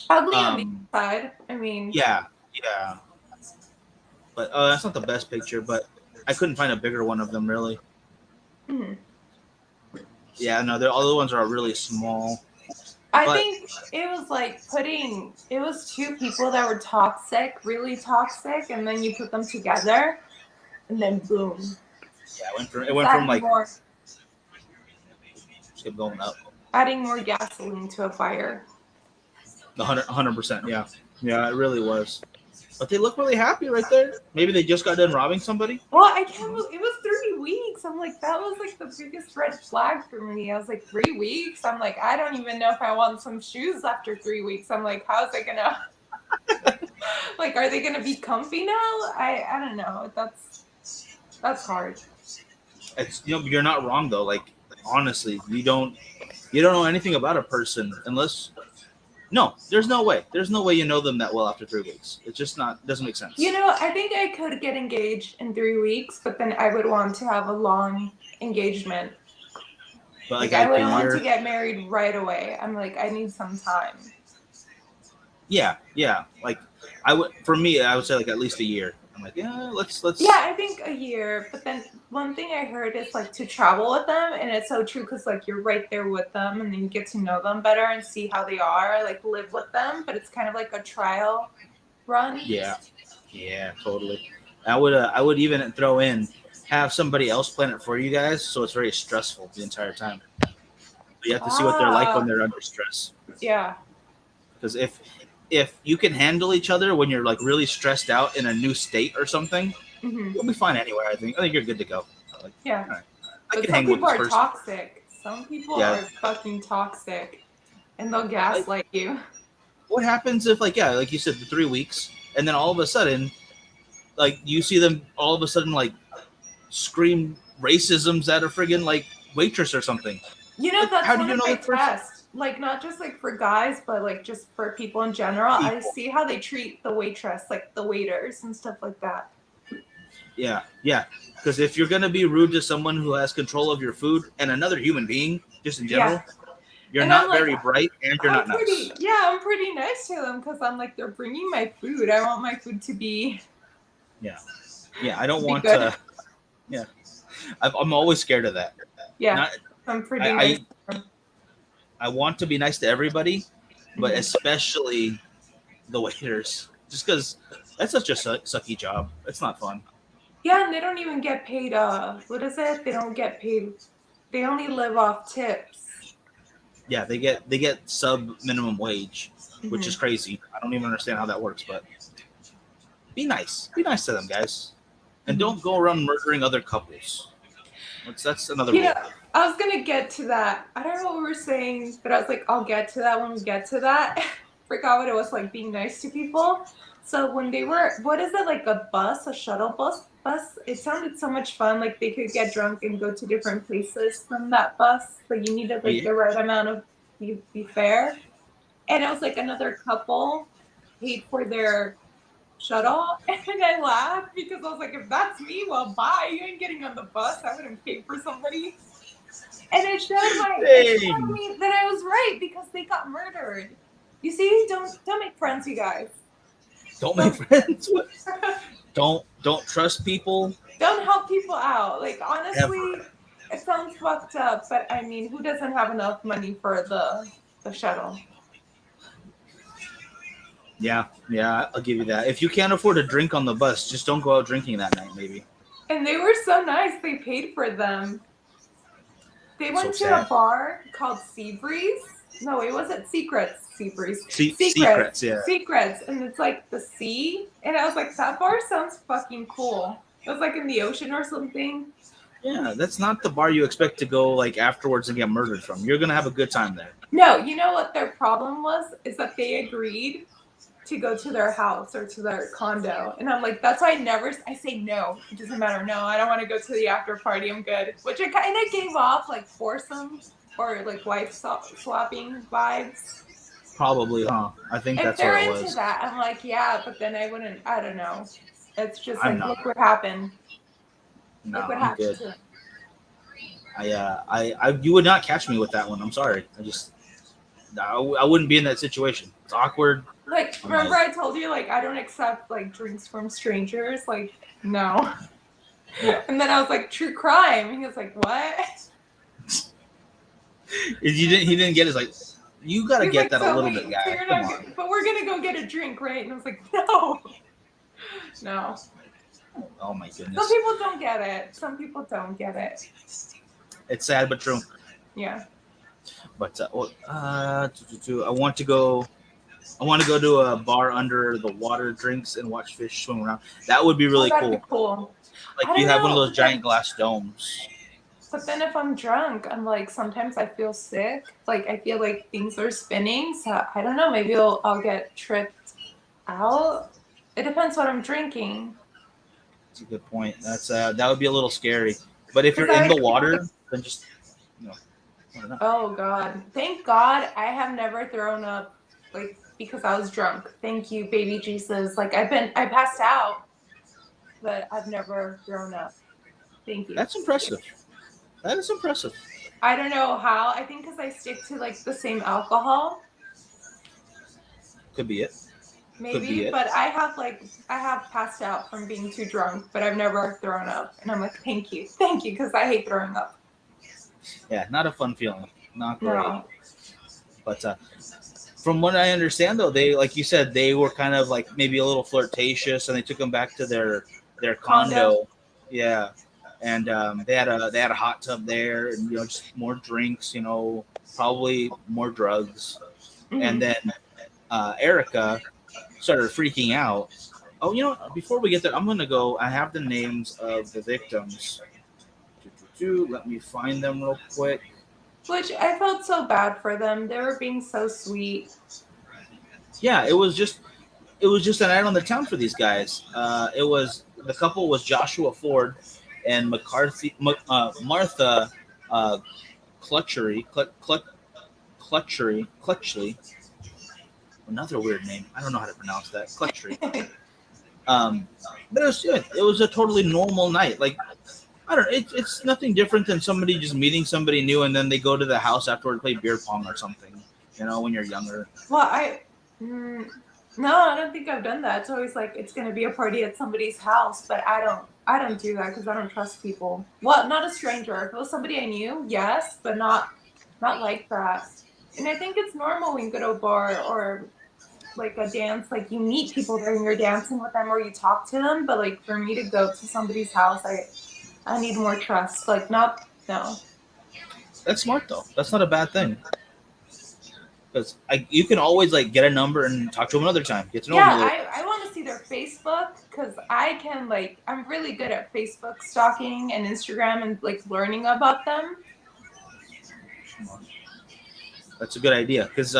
ugly on the inside. I mean. Yeah. But that's not the best picture. But I couldn't find a bigger one of them really. Mm-hmm. Yeah, no. All the ones are really small. I think it was like it was 2 people that were toxic, really toxic, and then you put them together, and then boom. Yeah, it went from like just kept going up. Adding more gasoline to a fire. 100%, yeah. Yeah, it really was. But they look really happy right there. Maybe they just got done robbing somebody. Well, I can't believe it was 3 weeks. I'm like, that was like the biggest red flag for me. I was like, 3 weeks? I'm like, I don't even know if I want some shoes after 3 weeks. I'm like, how's it gonna Like, are they gonna be comfy now? I don't know. That's hard. It's you're not wrong though. Like honestly, you don't know anything about a person unless no, there's no way. There's no way you know them that well after 3 weeks. It's just not doesn't make sense. I think I could get engaged in 3 weeks, but then I would want to have a long engagement. But Like I wouldn't want to get married right away. I'm like, I need some time. Yeah. Like I would say like at least a year. I'm like, yeah, let's. Yeah, I think a year. But then one thing I heard is like to travel with them, and it's so true because like you're right there with them, and then you get to know them better and see how they are, like live with them. But it's kind of like a trial run. Yeah, totally. I would even throw in have somebody else plan it for you guys, so it's very stressful the entire time. You have to see what they're like when they're under stress. Yeah. Because if you can handle each other when you're like really stressed out in a new state or something, you'll be fine anyway. I think you're good to go. Like, yeah. Right. But some people are toxic. Some people are fucking toxic, and they'll gaslight you. What happens if like you said, the 3 weeks, and then all of a sudden, like you see them all of a sudden like scream racisms at a friggin' like waitress or something? That's how do you know my test. Like not just like for guys, but like just for people in general. I see how they treat the waitress, like the waiters and stuff like that. Yeah. Because if you're gonna be rude to someone who has control of your food and another human being, just in general, you're not very bright and you're not nice. Yeah, I'm pretty nice to them because I'm like they're bringing my food. I want my food to be. Yeah. I don't want to. Yeah. I'm always scared of that. Yeah. I'm pretty nice. I want to be nice to everybody, but especially the waiters, just because that's such a sucky job. It's not fun. Yeah, and they don't even get paid. What is it? They don't get paid. They only live off tips. Yeah, they get sub minimum wage, which is crazy. I don't even understand how that works, but be nice. Be nice to them, guys, and don't go around murdering other couples. That's another rule. I was gonna get to that. I don't know what we were saying, but I was like, I'll get to that when we get to that. Forgot what it was like being nice to people. So when they were, what is it, like a shuttle bus? It sounded so much fun. Like they could get drunk and go to different places from that bus, but you needed like the right amount of be fair. And it was like another couple paid for their shuttle, and I laughed because I was like, if that's me, well, bye. You ain't getting on the bus. I wouldn't pay for somebody. And it showed me that I was right because they got murdered. You see, don't make friends, you guys. Don't make friends. Don't trust people. Don't help people out. Like honestly, it sounds fucked up, but I mean, who doesn't have enough money for the shuttle? Yeah, I'll give you that. If you can't afford a drink on the bus, just don't go out drinking that night, maybe. And they were so nice. They paid for them. They went to a bar called Sea Breeze. No, it wasn't Secrets. Sea Breeze. Secrets, yeah. Secrets, and it's like the sea. And I was like, that bar sounds fucking cool. It was like in the ocean or something. Yeah, that's not the bar you expect to go like afterwards and get murdered from. You're gonna have a good time there. No, you know what their problem was? Is that they agreed to go to their house or to their condo. And I'm like, that's why I say no. It doesn't matter. No, I don't want to go to the after party. I'm good. Which I kind of gave off like foursome or like wife swapping vibes. Probably, huh? I think that's what it was. If they're into that, I'm like, yeah, but then I don't know. It's just like, look what happened. No, look what I'm happened good. You would not catch me with that one. I'm sorry. I wouldn't be in that situation. It's awkward. Like, remember I told you, like, I don't accept, like, drinks from strangers? Like, no. Yeah. And then I was like, true crime. He was like, what? He didn't get his, like, you got to get like, that a little bit, guy. So Come on. But we're going to go get a drink, right? And I was like, no. No. Oh, my goodness. Some people don't get it. Some people don't get it. It's sad, but true. Yeah. But, I want to go to a bar under the water, drinks, and watch fish swim around. That would be really cool. Be cool. Like you have one of those giant glass domes. But then if I'm drunk, I'm like, sometimes I feel sick. Like I feel like things are spinning. So I don't know. Maybe I'll get tripped Out? It depends what I'm drinking. That's a good point. That's that would be a little scary. But if you're 'Cause in the I- water, then just I don't know. Oh God! Thank God I have never thrown up like because I was drunk. Thank you, baby Jesus. Like I passed out, but I've never thrown up. Thank you. That's impressive. That is impressive. I don't know how. I think because I stick to like the same alcohol, Could be it. Could be maybe. it. But I have passed out from being too drunk, but I've never thrown up. And I'm like, thank you, because I hate throwing up. Yeah, not a fun feeling. Not great. No. But from what I understand, though, they, like you said, they were kind of like maybe a little flirtatious, and they took them back to their condo. Yeah, and they had a hot tub there, and just more drinks, probably more drugs, Mhm. and then Erika started freaking out. Oh, before we get there, I'm gonna go. I have the names of the victims. Let me find them real quick. Which I felt so bad for them. They were being so sweet. Yeah, it was just a night on the town for these guys. The couple was Joshua Ford and Martha Clutchley. Another weird name. I don't know how to pronounce that. Clutchley. But it was good. It was a totally normal night. Like, I don't know. It's nothing different than somebody just meeting somebody new and then they go to the house afterward to play beer pong or something. When you're younger. Well, no, I don't think I've done that. It's always like it's gonna be a party at somebody's house, but I don't do that because I don't trust people. Well, not a stranger. If it was somebody I knew, yes, but not like that. And I think it's normal when you go to a bar or like a dance, like you meet people there and you're dancing with them or you talk to them. But like for me to go to somebody's house, I need more trust. Like no. That's smart though. That's not a bad thing. Because you can always like get a number and talk to them another time. Get to know them a little. I want to see their Facebook because I'm really good at Facebook stalking and Instagram and like learning about them. That's a good idea because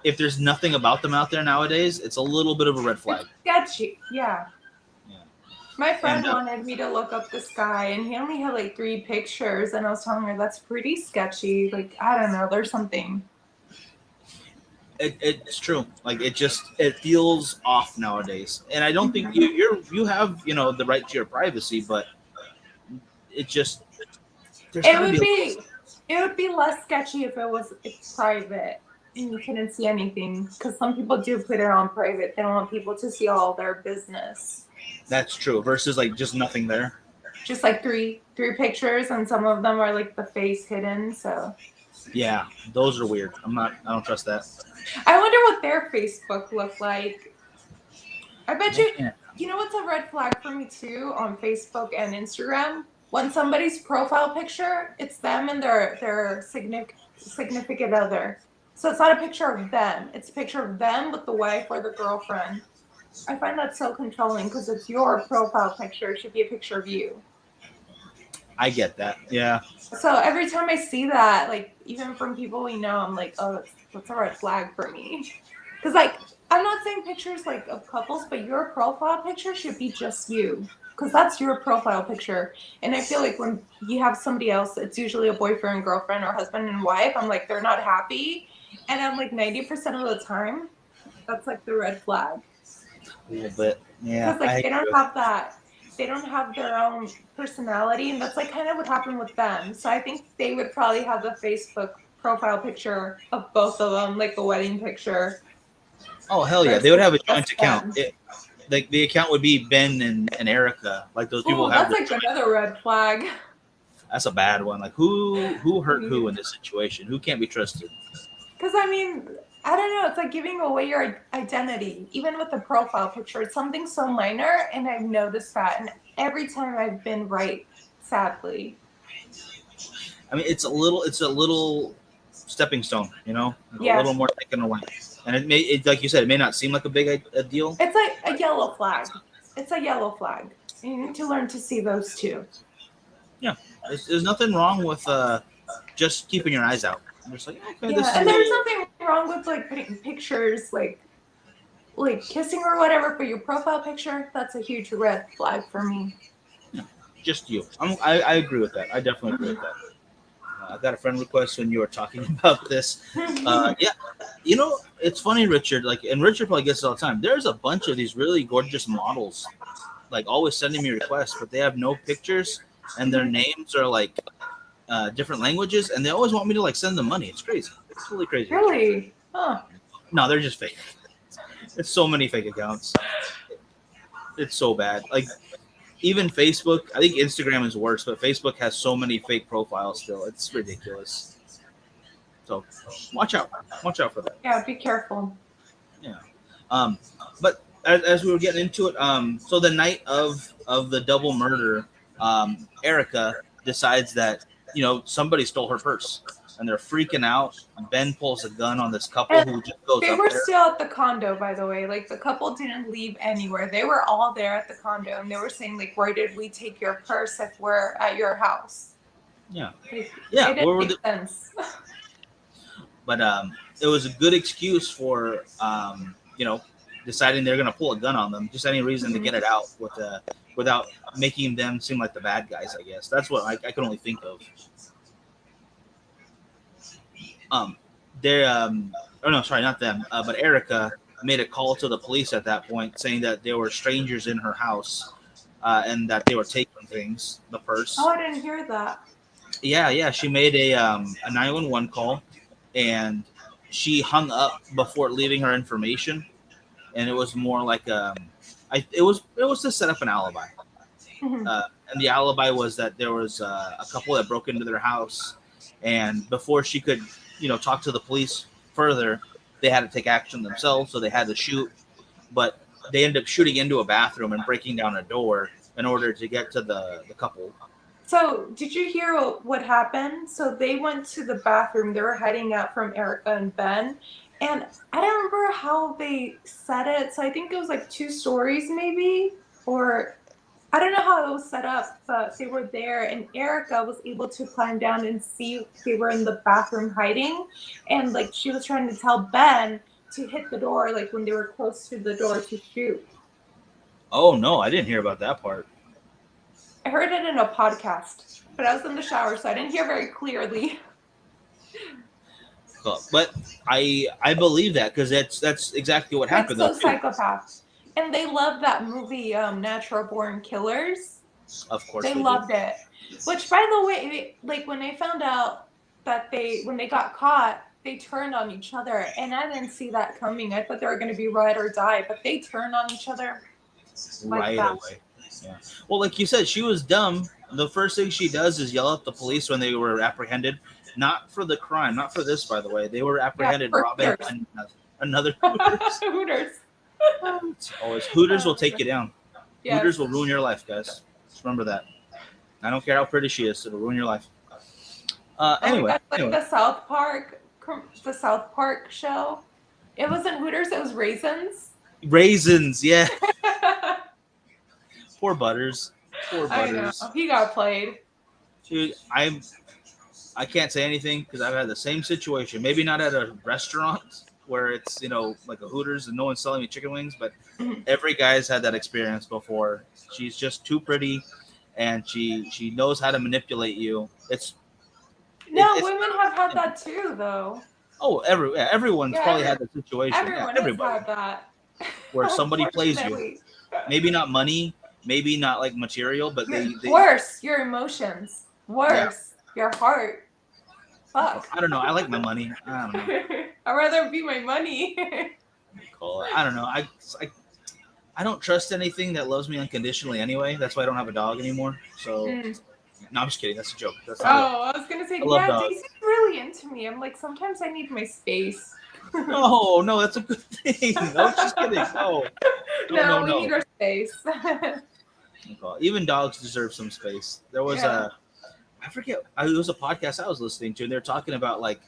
if there's nothing about them out there nowadays, it's a little bit of a red flag. It's sketchy, yeah. My friend wanted me to look up this guy, and he only had like 3 pictures, and I was telling her that's pretty sketchy. Like I don't know, there's something. It's true. Like it feels off nowadays, and I don't think you have the right to your privacy, but it just it would be less sketchy if it's private and you couldn't see anything. Because some people do put it on private; they don't want people to see all their business. That's true. Versus like just nothing there. Just like three pictures, and some of them are like the face hidden. So. Yeah, those are weird. I don't trust that. I wonder what their Facebook looked like. I bet you know what's a red flag for me too on Facebook and Instagram? When somebody's profile picture, it's them and their significant other. So it's not a picture of them. It's a picture of them with the wife or the girlfriend. I find that so controlling because it's your profile picture. It should be a picture of you. I get that. Yeah. So every time I see that, like even from people we know, I'm like, oh, that's a red flag for me. Because like I'm not saying pictures like of couples, but your profile picture should be just you. Because that's your profile picture. And I feel like when you have somebody else, it's usually a boyfriend, girlfriend, or husband and wife. I'm like, they're not happy. And I'm like 90% of the time, that's like the red flag. A little bit. Yeah. Because like they don't have that. They don't have their own personality, and that's like kind of what happened with them. So I think they would probably have the Facebook profile picture of both of them, like a wedding picture. Oh hell yeah, they would have a joint account. Like the account would be Ben and Erika. Like those people have. That's like another red flag. That's a bad one. Like who hurt who in this situation? Who can't be trusted? Because I mean, I don't know. It's like giving away your identity, even with the profile picture. It's something so minor, and I've noticed that. And every time I've been right, sadly. I mean, it's a little stepping stone, a little more taken away. And it like you said, it may not seem like a big a deal. It's like a yellow flag. It's a yellow flag. You need to learn to see those too. Yeah, there's nothing wrong with just keeping your eyes out. I'm just like, okay, yeah, and there's nothing wrong with like putting pictures like like kissing or whatever for your profile picture, that's a huge red flag for me. Just you. I agree with that. I definitely agree with that. I got a friend request when you were talking about this. Yeah, you know, it's funny, Richard. Like, and Richard probably gets it all the time. There's a bunch of these really gorgeous models, like always sending me requests, but they have no pictures, and their names are like different languages, and they always want me to like send them money. It's crazy. It's totally crazy. Really? Huh. No, they're just fake. It's so many fake accounts. It's so bad. Like, even Facebook, I think Instagram is worse, but Facebook has so many fake profiles still. It's ridiculous. So watch out. Watch out for that. Yeah, be careful. Yeah. But as we were getting into it, so the night of the double murder, Erika decides that, you know, somebody stole her purse, and they're freaking out. Ben pulls a gun on this couple And who just goes They up were there. still at the condo, by the way. Like, the couple didn't leave anywhere. They were all there at the condo, and they were saying, like, where did we take your purse if we're at your house? Yeah. Like, Yeah, it didn't where were make sense. But it was a good excuse for you know, deciding they're gonna pull a gun on them. Just any reason to get it out without making them seem like the bad guys. I guess that's what I can only think of. They oh no, sorry, not them. But Erika made a call to the police at that point, saying that there were strangers in her house and that they were taking things, the purse. Oh, I didn't hear that. Yeah. She made a 911 call, and she hung up before leaving her information, and it was more like it was to set up an alibi. And the alibi was that there was a couple that broke into their house, and before she could, you know, talk to the police further, they had to take action themselves, so they had to shoot. But they ended up shooting into a bathroom and breaking down a door in order to get to the couple. So, did you hear what happened? So, they went to the bathroom. They were hiding out from Erika and Ben. And I don't remember how they said it. So, I think it was like 2 stories, maybe. Or I don't know how it was set up, but they were there. And Erika was able to climb down and see they were in the bathroom hiding. And like, she was trying to tell Ben to hit the door, like when they were close to the door to shoot. Oh, no, I didn't hear about that part. I heard it in a podcast, but I was in the shower, so I didn't hear very clearly. But I believe that, because that's exactly what happened. It's so psychopath. And they loved that movie, Natural Born Killers. Of course They loved it. Which, by the way, like when they found out that when they got caught, they turned on each other. And I didn't see that coming. I thought they were going to be ride or die, but they turned on each other right away. Yeah. Well, like you said, she was dumb. The first thing she does is yell at the police when they were apprehended. Not for the crime, not for this, by the way. They were apprehended robbing another Hooters. Hooters. Always Hooters will take you down. Yes. Hooters will ruin your life, guys. Just remember that. I don't care how pretty she is; it'll ruin your life. Anyway, the South Park show. It wasn't Hooters; it was Raisins. Raisins, yeah. Poor Butters. I know he got played. Dude, I can't say anything because I've had the same situation. Maybe not at a restaurant where it's, you know, like a Hooters and no one's selling me chicken wings, but every guy's had that experience before. She's just too pretty, and she knows how to manipulate you. Women have had that too, though. Oh, everyone's probably had that situation. Everybody has had that. Where somebody plays you. Maybe not money, maybe not like material, but they worse, your emotions. Worse, your heart. Fuck. I don't know. I like my money. I don't know. I'd rather be my money. Cool. I don't know. I don't trust anything that loves me unconditionally anyway. That's why I don't have a dog anymore. So, no, I'm just kidding. That's a joke. I was going to say, Daisy's really into me. I'm like, sometimes I need my space. No, that's a good thing. No, just kidding. No. No, we need our space. Even dogs deserve some space. There was I forget, it was a podcast I was listening to, and they're talking about, like,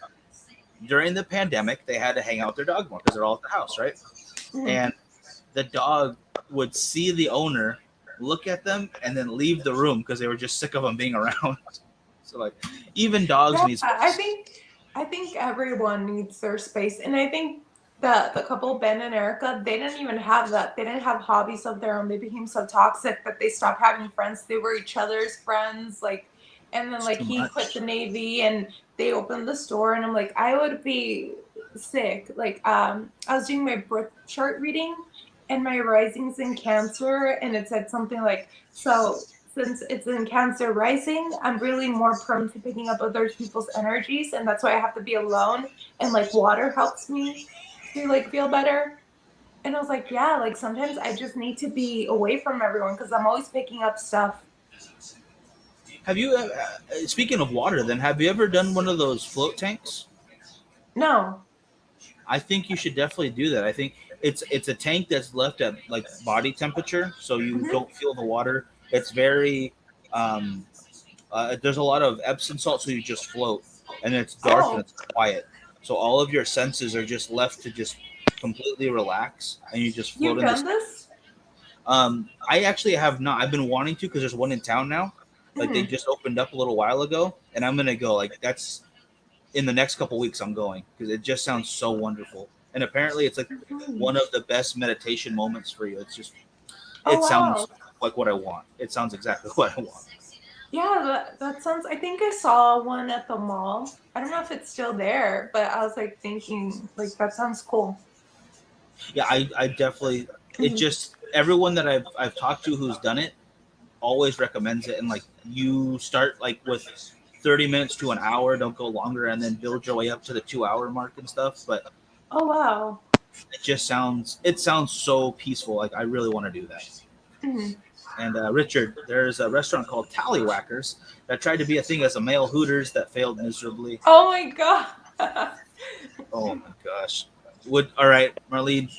during the pandemic, they had to hang out with their dog more because they're all at the house, right? And the dog would see the owner, look at them, and then leave the room because they were just sick of them being around. So, like, even dogs need space. I think everyone needs their space, and I think the couple Ben and Erika, they didn't even have that. They didn't have hobbies of their own. They became so toxic that they stopped having friends. They were each other's friends. Like, and then like too he much. quit the Navy and they opened the store. And I'm like, I would be sick. Like, I was doing my birth chart reading, and my rising's in Cancer, and it said something like, so since it's in Cancer rising, I'm really more prone to picking up other people's energies, and that's why I have to be alone. And like water helps me to like feel better. And I was like, yeah, like sometimes I just need to be away from everyone because I'm always picking up stuff. Have you, speaking of water, then have you ever done one of those float tanks? No. I think you should definitely do that. I think it's a tank that's left at like body temperature, so you don't feel the water. It's very there's a lot of Epsom salt, so you just float, and it's dark and it's quiet. So all of your senses are just left to just completely relax, and you just float. You've done this? I actually have not. I've been wanting to because there's one in town now. Like they just opened up a little while ago, and I'm gonna go. Like that's in the next couple weeks. I'm going because it just sounds so wonderful. And apparently, it's like one of the best meditation moments for you. It's just sounds like what I want. It sounds exactly what I want. Yeah, that sounds. I think I saw one at the mall. I don't know if it's still there, but I was like thinking, like that sounds cool. Yeah, I definitely. It just everyone that I've talked to who's done it always recommends it, and like you start like with 30 minutes to an hour, don't go longer, and then build your way up to the 2 hour mark and stuff. But oh wow, it sounds so peaceful. Like I really want to do that. And Richard, there's a restaurant called Tallywhackers that tried to be a thing as a male Hooters that failed miserably. Oh my god. Oh my gosh. All right, Marlene,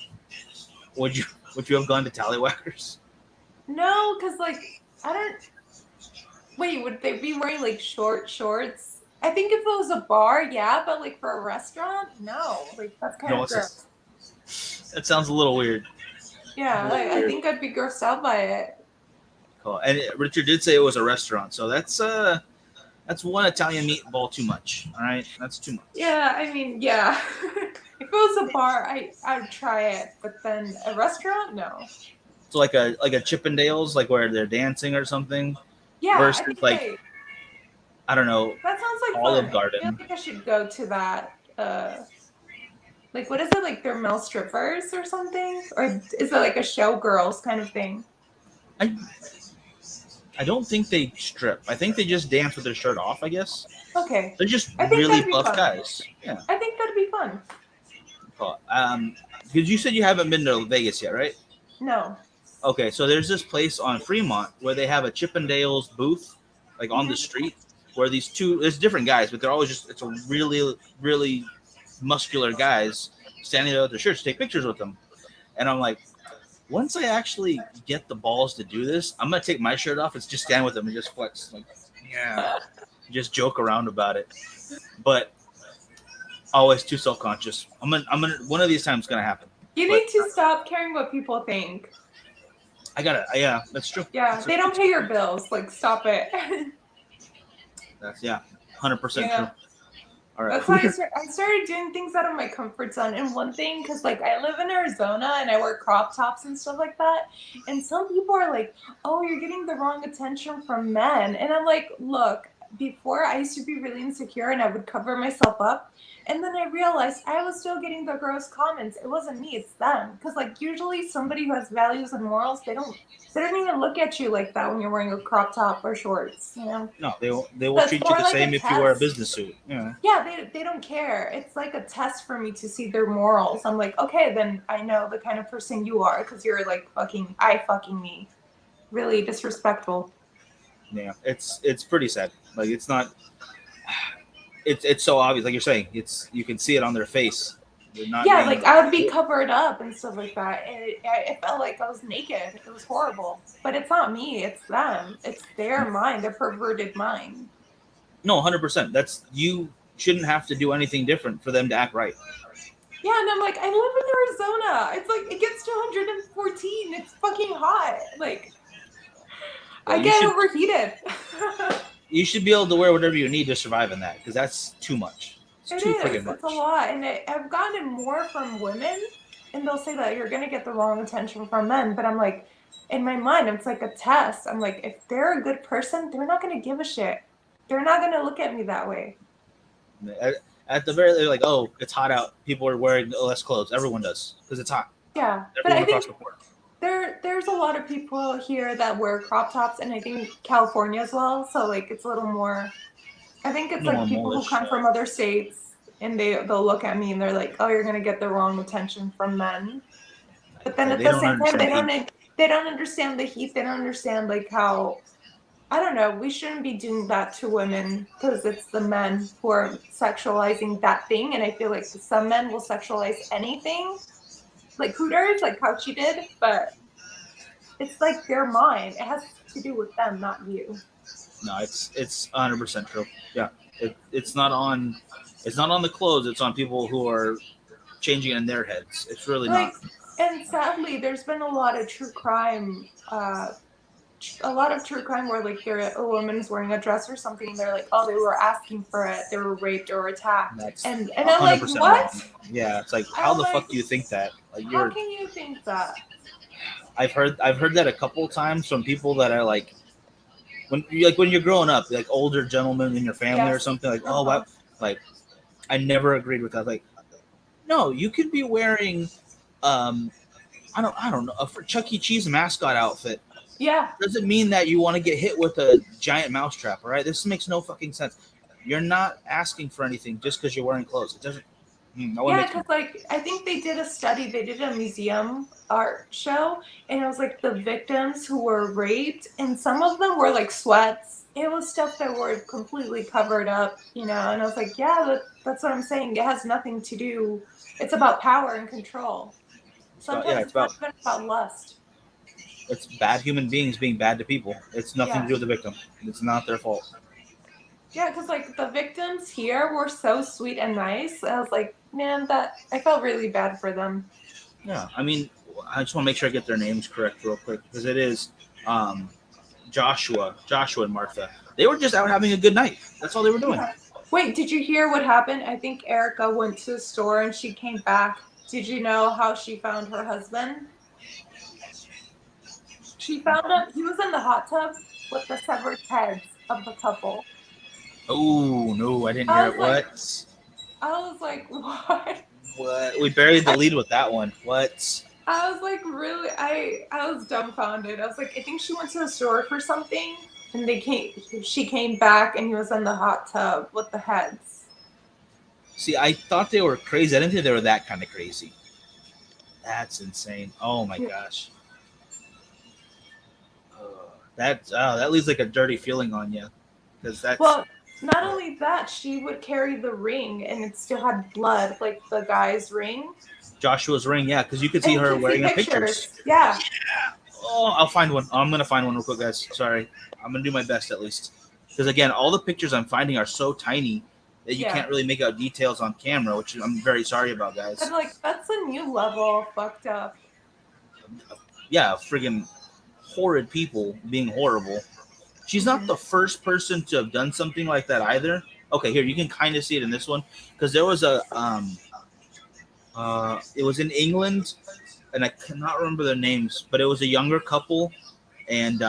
would you have gone to Tallywhackers? No, because like I don't. Wait, would they be wearing like short shorts? I think if it was a bar, yeah, but like for a restaurant, no. Like that's kind of gross. That sounds a little weird. Yeah, I think I'd be grossed out by it. Cool. And Richard did say it was a restaurant, so that's one Italian meatball too much. All right, that's too much. Yeah, I mean, yeah. If it was a bar, I'd try it, but then a restaurant, no. So like a Chippendales, like where they're dancing or something. Yeah, versus like I don't know. That sounds like Olive fun. Garden. I feel like I should go to that. Like what is it? Like they're male strippers or something, or is it like a showgirls kind of thing? I don't think they strip. I think they just dance with their shirt off. I guess. Okay. They're just really buff guys. Yeah. I think that'd be fun. Cool. Because you said you haven't been to Vegas yet, right? No. Okay, so there's this place on Fremont where they have a Chippendales booth, like on the street, where there's different guys, but they're always it's a really, really muscular guys standing there with their shirts to take pictures with them. And I'm like, once I actually get the balls to do this, I'm going to take my shirt off and just stand with them and just flex. Like, yeah, just joke around about it. But always too self-conscious. I'm gonna one of these times it's going to happen. You need to stop caring what people think. Yeah, that's true. Yeah, they don't pay your bills. Like, stop it. That's 100% true. All right. That's why I started doing things out of my comfort zone. And one thing, because like I live in Arizona and I wear crop tops and stuff like that. And some people are like, oh, you're getting the wrong attention from men. And I'm like, look, before I used to be really insecure and I would cover myself up. And then I realized I was still getting the gross comments. It wasn't me, it's them. Because like usually somebody who has values and morals, they don't even look at you like that when you're wearing a crop top or shorts, you know? No, they will treat you the same if you wear a business suit. Yeah. Yeah, they don't care. It's like a test for me to see their morals. I'm like, okay, then I know the kind of person you are because you're like fucking me. Really disrespectful. Yeah, it's pretty sad. Like it's not. It's so obvious, like you're saying. You can see it on their face. Like I would be covered up and stuff like that. It felt like I was naked. It was horrible. But it's not me. It's them. It's their mind. Their perverted mind. No, 100%. You shouldn't have to do anything different for them to act right. Yeah, and I'm like, I live in Arizona. It's like it gets to 114. It's fucking hot. Like I get overheated. You should be able to wear whatever you need to survive in that because that's too much. It's too friggin' much. It's a lot. And I've gotten it more from women, and they'll say that you're going to get the wrong attention from men. But I'm like, in my mind, it's like a test. I'm like, if they're a good person, they're not going to give a shit. They're not going to look at me that way. At the very least, like, oh, it's hot out. People are wearing less clothes. Everyone does because it's hot. Yeah. Everyone but I across think the board. there's a lot of people here that wear crop tops, and I think California as well. So, like, it's a little more... I think it's like people who come from other states, and they'll look at me and they're like, "Oh, you're gonna get the wrong attention from men." But then at the same time, they don't understand the heat. They don't understand like how, I don't know. We shouldn't be doing that to women because it's the men who are sexualizing that thing, and I feel like some men will sexualize anything, like Hooters, like how she did. But it's like their mind. It has to do with them, not you. No, it's 100% true. Yeah, it's not on the clothes. It's on people who are changing it in their heads. It's really not. And sadly, there's been a lot of true crime. Where like a woman's wearing a dress or something, and they're like, oh, they were asking for it. They were raped or attacked. And I'm like, what? Wrong. Yeah, it's like, how the fuck do you think that? Like, how can you think that? I've heard that a couple times from people that are like, when you're growing up, like older gentlemen in your family or something, like, oh, wow, like, I never agreed with that. Like, no, you could be wearing, I don't know, a Chuck E. Cheese mascot outfit. Yeah. Doesn't mean that you want to get hit with a giant mousetrap, all right? This makes no fucking sense. You're not asking for anything just because you're wearing clothes. It doesn't. Yeah, because like I think they did a study. They did a museum art show, and it was like the victims who were raped, and some of them were like sweats. It was stuff that were completely covered up, you know. And I was like, yeah, that's what I'm saying. It has nothing to do. It's about power and control. Sometimes it's not even about lust. It's bad human beings being bad to people. It's nothing to do with the victim. It's not their fault. Yeah, because like the victims here were so sweet and nice. I was like, man, I felt really bad for them. Yeah, I mean, I just want to make sure I get their names correct real quick because it is Joshua and Martha. They were just out having a good night. That's all they were doing. Yeah. Wait, did you hear what happened? I think Erika went to the store and she came back. Did you know how she found her husband? She found him. He was in the hot tub with the severed heads of the couple. Oh, no, I didn't hear it. What? I was like, what? What? We buried the lead with that one. What? I was like, really? I was dumbfounded. I was like, I think she went to the store for something, and she came back, and he was in the hot tub with the heads. See, I thought they were crazy. I didn't think they were that kind of crazy. That's insane. Oh, my gosh. That leaves like a dirty feeling on you. Because that's... Well, not only that, she would carry the ring, and it still had blood, like the guy's ring. Joshua's ring, yeah, because you could see her wearing pictures. Yeah. Oh, I'll find one. I'm going to find one real quick, guys. Sorry. I'm going to do my best at least. Because, again, all the pictures I'm finding are so tiny that you can't really make out details on camera, which I'm very sorry about, guys. But, like, that's a new level fucked up. Yeah, friggin' horrid people being horrible. She's not the first person to have done something like that either. Okay, here, you can kind of see it in this one. Because there was a... it was in England, and I cannot remember their names, but it was a younger couple, and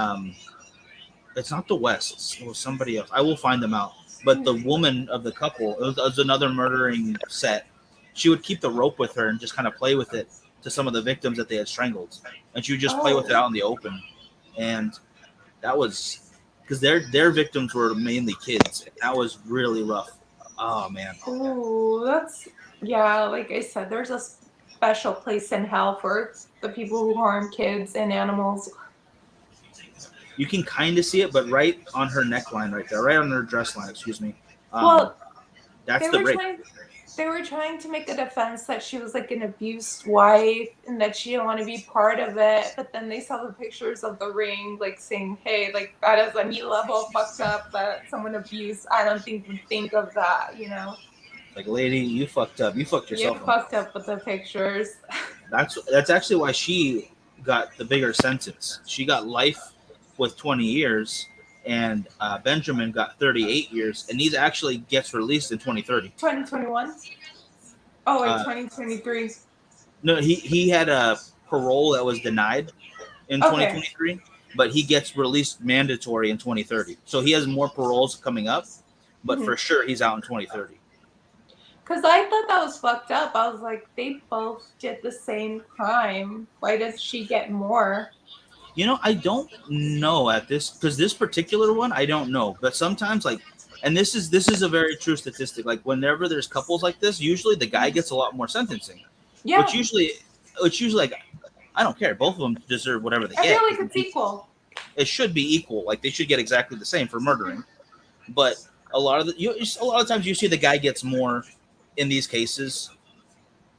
it's not the Wests. It was somebody else. I will find them out. But the woman of the couple, it was another murdering set. She would keep the rope with her and just kind of play with it to some of the victims that they had strangled. And she would just play with it out in the open. And that was... Because their victims were mainly kids. And that was really rough. Oh, man. Ooh, that's... Yeah, like I said, there's a special place in hell for the people who harm kids and animals. You can kind of see it, but right on her neckline right there, right on her dress line, excuse me. That's the rape. They were trying to make a defense that she was like an abused wife and that she didn't want to be part of it. But then they saw the pictures of the ring, like saying, hey, like that is a neat level fucked up that someone abused. I don't think we think of that, you know? Like, lady, you fucked up. You fucked yourself up. You fucked up with the pictures. That's actually why she got the bigger sentence. She got life with 20 years, and Benjamin got 38 years, and he actually gets released in 2030. 2021. Oh wait, Uh, 2023. No, he had a parole that was denied in Okay. 2023, but he gets released mandatory in 2030. So he has more paroles coming up, but for sure he's out in 2030. Because I thought that was fucked up. I was like, they both did the same crime. Why does she get more? I don't know at this, because this particular one, I don't know. But sometimes, like, and this is a very true statistic. Like, whenever there's couples like this, usually the guy gets a lot more sentencing. Yeah. Which usually like, I don't care. Both of them deserve whatever they I get. feel like it's equal. It should be equal. Like, they should get exactly the same for murdering. But a lot of times you see the guy gets more in these cases,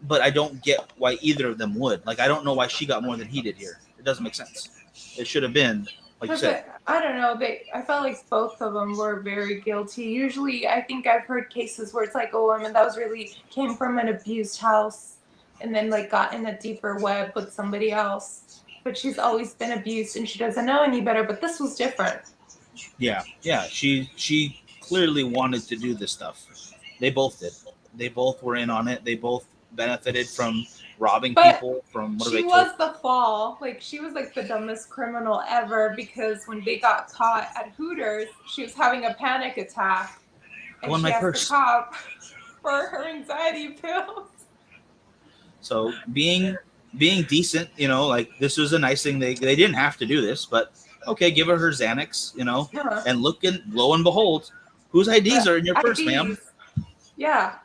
but I don't get why either of them would. Like, I don't know why she got more than he did here. It doesn't make sense. It should have been, like you said. I don't know. I felt like both of them were very guilty. Usually, I think I've heard cases where it's like a woman that was really came from an abused house and then like got in a deeper web with somebody else. But she's always been abused and she doesn't know any better. But this was different. Yeah. She clearly wanted to do this stuff. They both did. They both were in on it. They both benefited from robbing people. From what she was the fall. Like, she was like the dumbest criminal ever, because when they got caught at Hooters, she was having a panic attack, and she asked the cop for her anxiety pills. So being decent, like, this was a nice thing. They didn't have to do this, but okay, give her Xanax, and lo and behold, whose IDs are in your purse, ma'am? Yeah.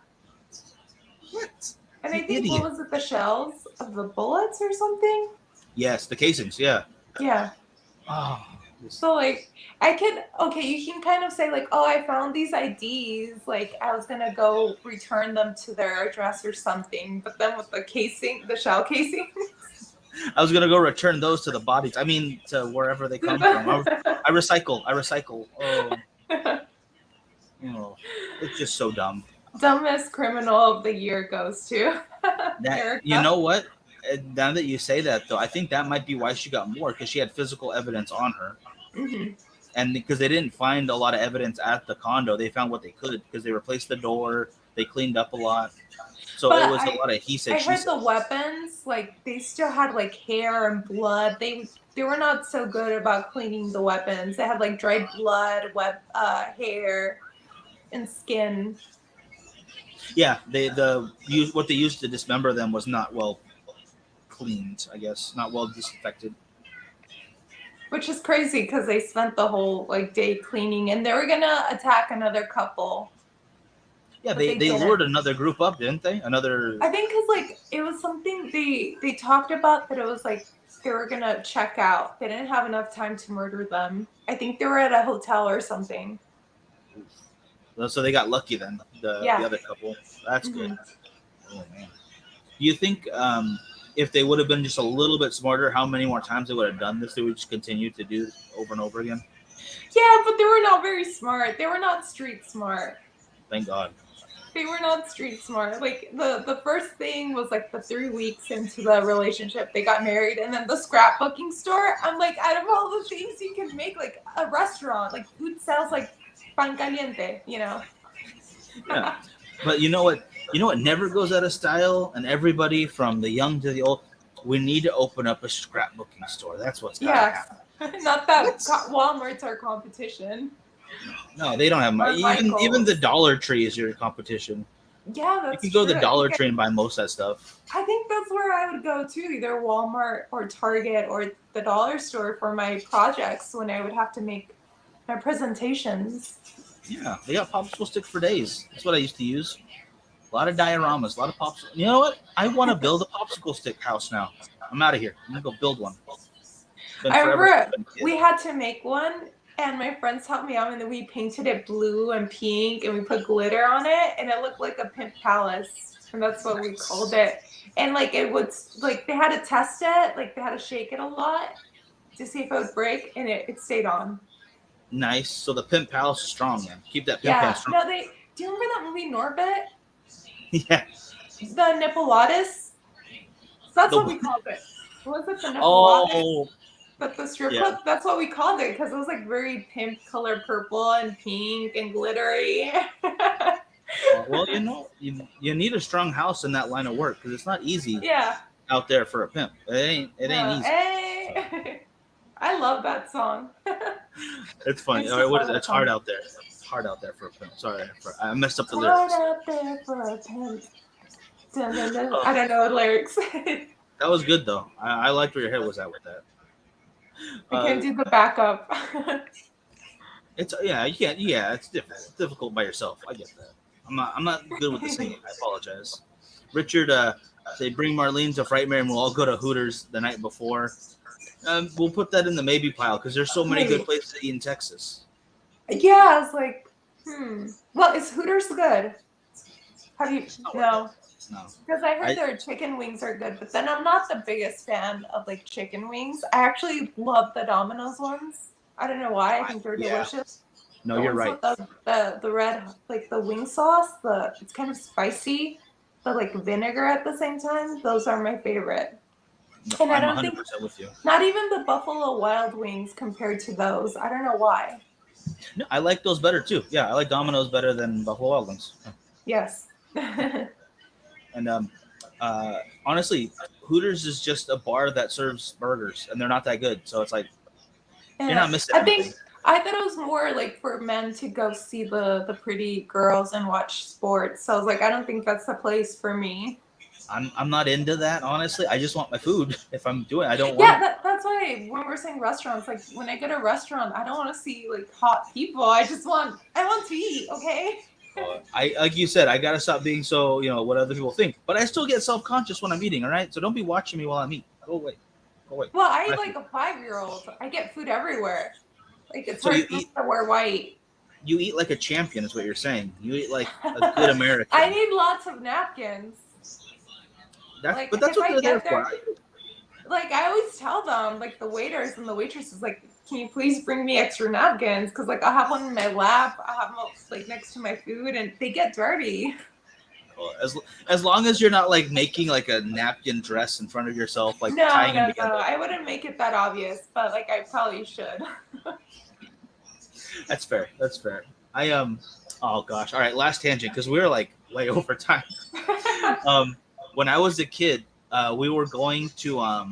What? And I think, what was it, the shells of the bullets or something? Yes, the casings, yeah. Yeah. Oh. So, like, you can kind of say, like, oh, I found these IDs, like, I was gonna go return them to their address or something, but then with the shell casing. I was gonna go return those to the bodies. I mean, to wherever they come from. I recycle. Oh, it's just so dumb. Dumbest criminal of the year goes to Erika. You know what? Now that you say that, though, I think that might be why she got more, because she had physical evidence on her. Mm-hmm. And because they didn't find a lot of evidence at the condo, they found what they could, because they replaced the door, they cleaned up a lot. So it was a lot of he said, she said. I heard the weapons, like, they still had like hair and blood. They were not so good about cleaning the weapons. They had like dried blood, hair, and skin. Yeah, what they used to dismember them was not well cleaned, I guess, not well disinfected. Which is crazy, because they spent the whole like day cleaning, and they were gonna attack another couple. Yeah, they lured another group up, didn't they? I think because like it was something they talked about, that it was like they were gonna check out. They didn't have enough time to murder them. I think they were at a hotel or something. So they got lucky then. The other couple. That's good. Oh man. Do you think if they would have been just a little bit smarter, how many more times they would have done this? They would just continue to do this over and over again? Yeah, but they were not very smart. They were not street smart. Thank God. They were not street smart. Like, the first thing was like the 3 weeks into the relationship, they got married, and then the scrapbooking store. I'm like, out of all the things you can make, like a restaurant, like food sells like pan caliente, Yeah. But you know what never goes out of style, and everybody from the young to the old, we need to open up a scrapbooking store. That's what's gotta happen. Not that Walmart's our competition. No, they don't have money. Even the Dollar Tree is your competition. Yeah, that's You can go to true. the Dollar Tree and buy most of that stuff. I think that's where I would go to, either Walmart or Target or the dollar store for my projects when I would have to make my presentations. Yeah, they got popsicle sticks for days. That's what I used to use. A lot of dioramas, a lot of popsicle. You know what? I want to build a popsicle stick house now. I'm out of here. I'm gonna go build one. I remember we had to make one, and my friends helped me out, and then we painted it blue and pink, and we put glitter on it, and it looked like a pink palace, and that's what we called it. And like, it would, like, they had to test it, like they had to shake it a lot to see if it would break, and it stayed on. Nice. So the pimp palace is strong, man. Keep that pimp palace strong. No, do you remember that movie Norbit? Yeah. The Nippolatus? That's what we called it. Was it the Nippolatus? Oh, But the strip Yeah. club, that's what we called it because it was like very pimp color purple and pink and glittery. Well, you need a strong house in that line of work because it's not easy Yeah. out there for a pimp. It ain't No, easy. hey. I love that song. It's funny. It's All right, what is so it? It's fun. hard out there. It's hard out there for a pimp. Sorry, I messed up the Hard lyrics. out there for a pimp. Dun, dun, dun. I don't know the lyrics. That was good though. I liked where your head was at with that. I can't do the backup. It's you can't. Yeah, it's difficult by yourself. I get that. I'm not good with the singing. I apologize. Richard, say bring Marlene to Frightmare and we'll all go to Hooters the night before. We'll put that in the maybe pile because there's so many good places to eat in Texas. Yeah, I was like, Well, is Hooters good? Have you? No. No. Because I heard their chicken wings are good, but then I'm not the biggest fan of like chicken wings. I actually love the Domino's ones. I don't know why. I think they're delicious. No, The you're ones right. with the red, like the wing sauce. It's kind of spicy, but like vinegar at the same time. Those are my favorite. No, And I I'm don't 100% think with you. not even the Buffalo Wild Wings compared to those. I don't know why. No, I like those better too. Yeah, I like Domino's better than Buffalo Wild Wings. Yes. And honestly, Hooters is just a bar that serves burgers, and they're not that good. So it's like you're not missing anything. I thought it was more like for men to go see the pretty girls and watch sports. So I was like, I don't think that's the place for me. I'm not into that, honestly. I just want my food. If I'm doing it, I don't want. Yeah, that's why when we're saying restaurants, like when I go to a restaurant, I don't want to see like hot people. I want to eat. Okay. I like you said, I gotta stop being so what other people think. But I still get self-conscious when I'm eating. All right, so don't be watching me while I'm eating. Go away. Well, I eat like a 5-year-old. I get food everywhere. Like it's hard to wear white. You eat like a champion, is what you're saying. You eat like a good American. I need lots of napkins. But that's what they're there for. Like I always tell them, like the waiters and the waitresses, like, can you please bring me extra napkins? Because like I'll have one in my lap, I have them like next to my food, and they get dirty. Well, as long as you're not like making like a napkin dress in front of yourself, like tying them together. No, I wouldn't make it that obvious, but like I probably should. That's fair. Oh gosh. All right, last tangent because we're like way over time. When I was a kid, we were going to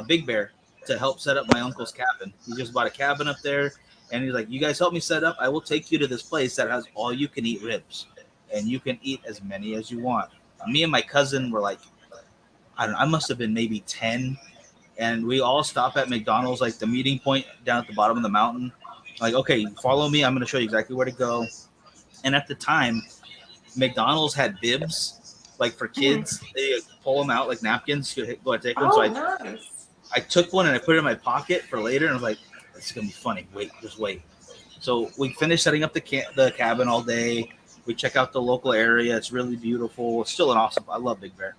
Big Bear to help set up my uncle's cabin. He just bought a cabin up there, and he's like, "You guys help me set up. I will take you to this place that has all you can eat ribs, and you can eat as many as you want." Me and my cousin were like, I don't know, I must have been maybe 10, and we all stop at McDonald's, like the meeting point down at the bottom of the mountain. Like, okay, follow me. I'm going to show you exactly where to go. And at the time, McDonald's had bibs. Like for kids, they pull them out like napkins. Go ahead, take one. So nice. I took one and I put it in my pocket for later, and I was like, "This is gonna be funny. Just wait." So we finished setting up the cabin all day. We check out the local area. It's really beautiful. It's still an awesome. I love Big Bear.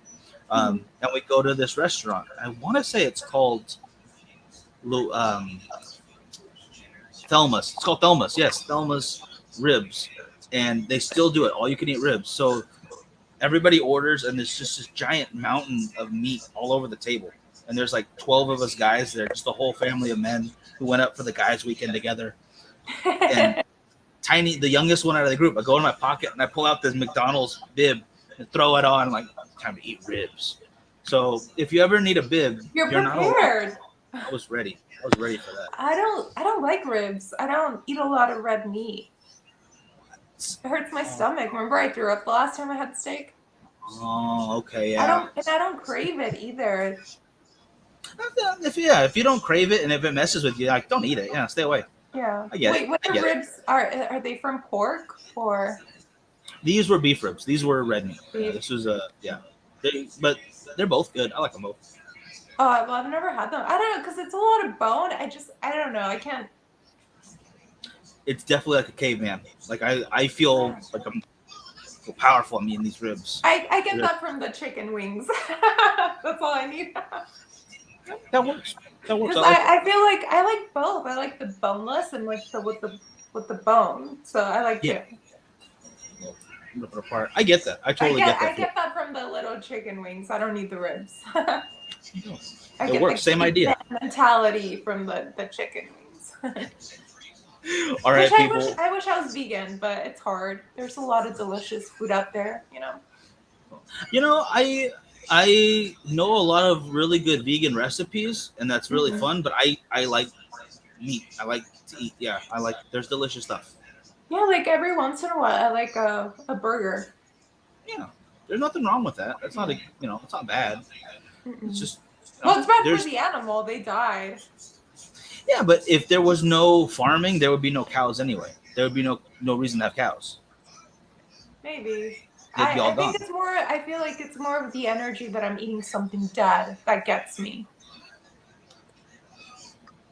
And we go to this restaurant. I want to say it's called Thelma's. It's called Thelma's. Yes, Thelma's Ribs, and they still do it. All you can eat ribs. So everybody orders, and there's just this giant mountain of meat all over the table. And there's like 12 of us guys there, just the whole family of men who went up for the guys' weekend together. And the youngest one out of the group, I go in my pocket and I pull out this McDonald's bib and throw it on. I'm like, time to eat ribs. So if you ever need a bib, you're prepared. I was ready for that. I don't like ribs. I don't eat a lot of red meat. It hurts my stomach. Remember I threw up the last time I had steak? Oh, okay, yeah. I don't crave it either. If you don't crave it and if it messes with you, like don't eat it. Yeah, stay away. Yeah. I get it. Wait, what are ribs? Are they from pork or? These were beef ribs. These were red meat. This was but they're both good. I like them both. Oh, well, I've never had them. I don't know because it's a lot of bone. I don't know. I can't. It's definitely like a caveman. Like I feel like I'm so powerful. I'm eating these ribs. I get that from the chicken wings. That's all I need. That works. I feel like I like both. I like the boneless and like the with the bone. So I like it. Rip it apart. I get that. I totally get that. I get that from the little chicken wings. I don't need the ribs. It works. Same idea. Mentality from the chicken wings. All right, people. I wish I was vegan, but it's hard. There's a lot of delicious food out there, you know. You know, I know a lot of really good vegan recipes, and that's really fun. But I like meat. I like to eat. Yeah, there's delicious stuff. Yeah, like every once in a while, I like a burger. Yeah, there's nothing wrong with that. That's not it's not bad. It's just well, it's bad for the animal. They died. Yeah, but if there was no farming, there would be no cows anyway. There would be no reason to have cows. Maybe. They'd be all gone. Think it's more. I feel like it's more of the energy that I'm eating something dead that gets me.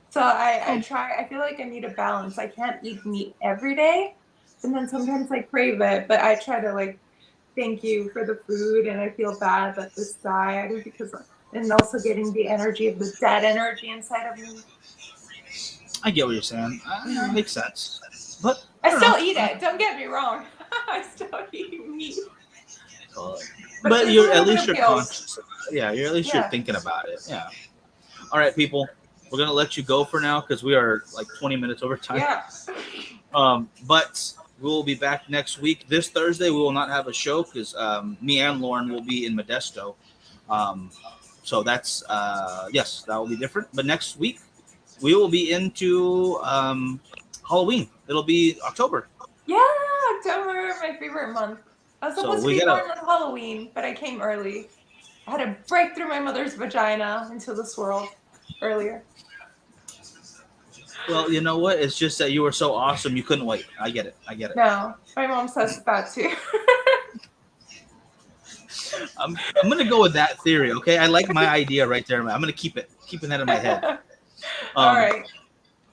So I try. I feel like I need a balance. I can't eat meat every day, and then sometimes I crave it. But I try to like thank you for the food, and I feel bad that this died because, and also getting the energy of the dead energy inside of me. I get what you're saying. That makes sense. But I still eat it. Don't get me wrong. I still eat meat. But you're at least you're conscious. Yeah, you're at least you're thinking about it. Yeah. All right, people. We're gonna let you go for now because we are like 20 minutes over time. Yeah. But we will be back next week. This Thursday we will not have a show because me and Lauren will be in Modesto. So that's yes, that will be different. But next week we will be into Halloween. It'll be October. Yeah, October, my favorite month. I was supposed to be born on Halloween, but I came early. I had to break through my mother's vagina into this world earlier. Well, you know what? It's just that you were so awesome, you couldn't wait. I get it. No, my mom says that too. I'm gonna go with that theory. Okay, I like my idea right there. I'm gonna keeping that in my head. All right.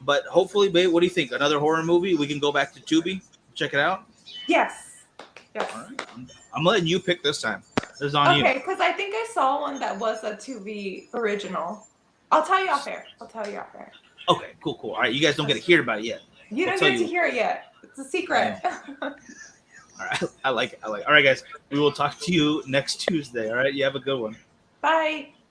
But hopefully, babe, what do you think? Another horror movie? We can go back to Tubi, check it out. Yes. All right. I'm letting you pick this time. This is on you. Okay, because I think I saw one that was a Tubi original. I'll tell you off air. Okay, cool. All right, you guys don't get to hear about it yet. You don't get to hear it yet. It's a secret. All right, I like it. All right, guys, we will talk to you next Tuesday. All right, you have a good one. Bye.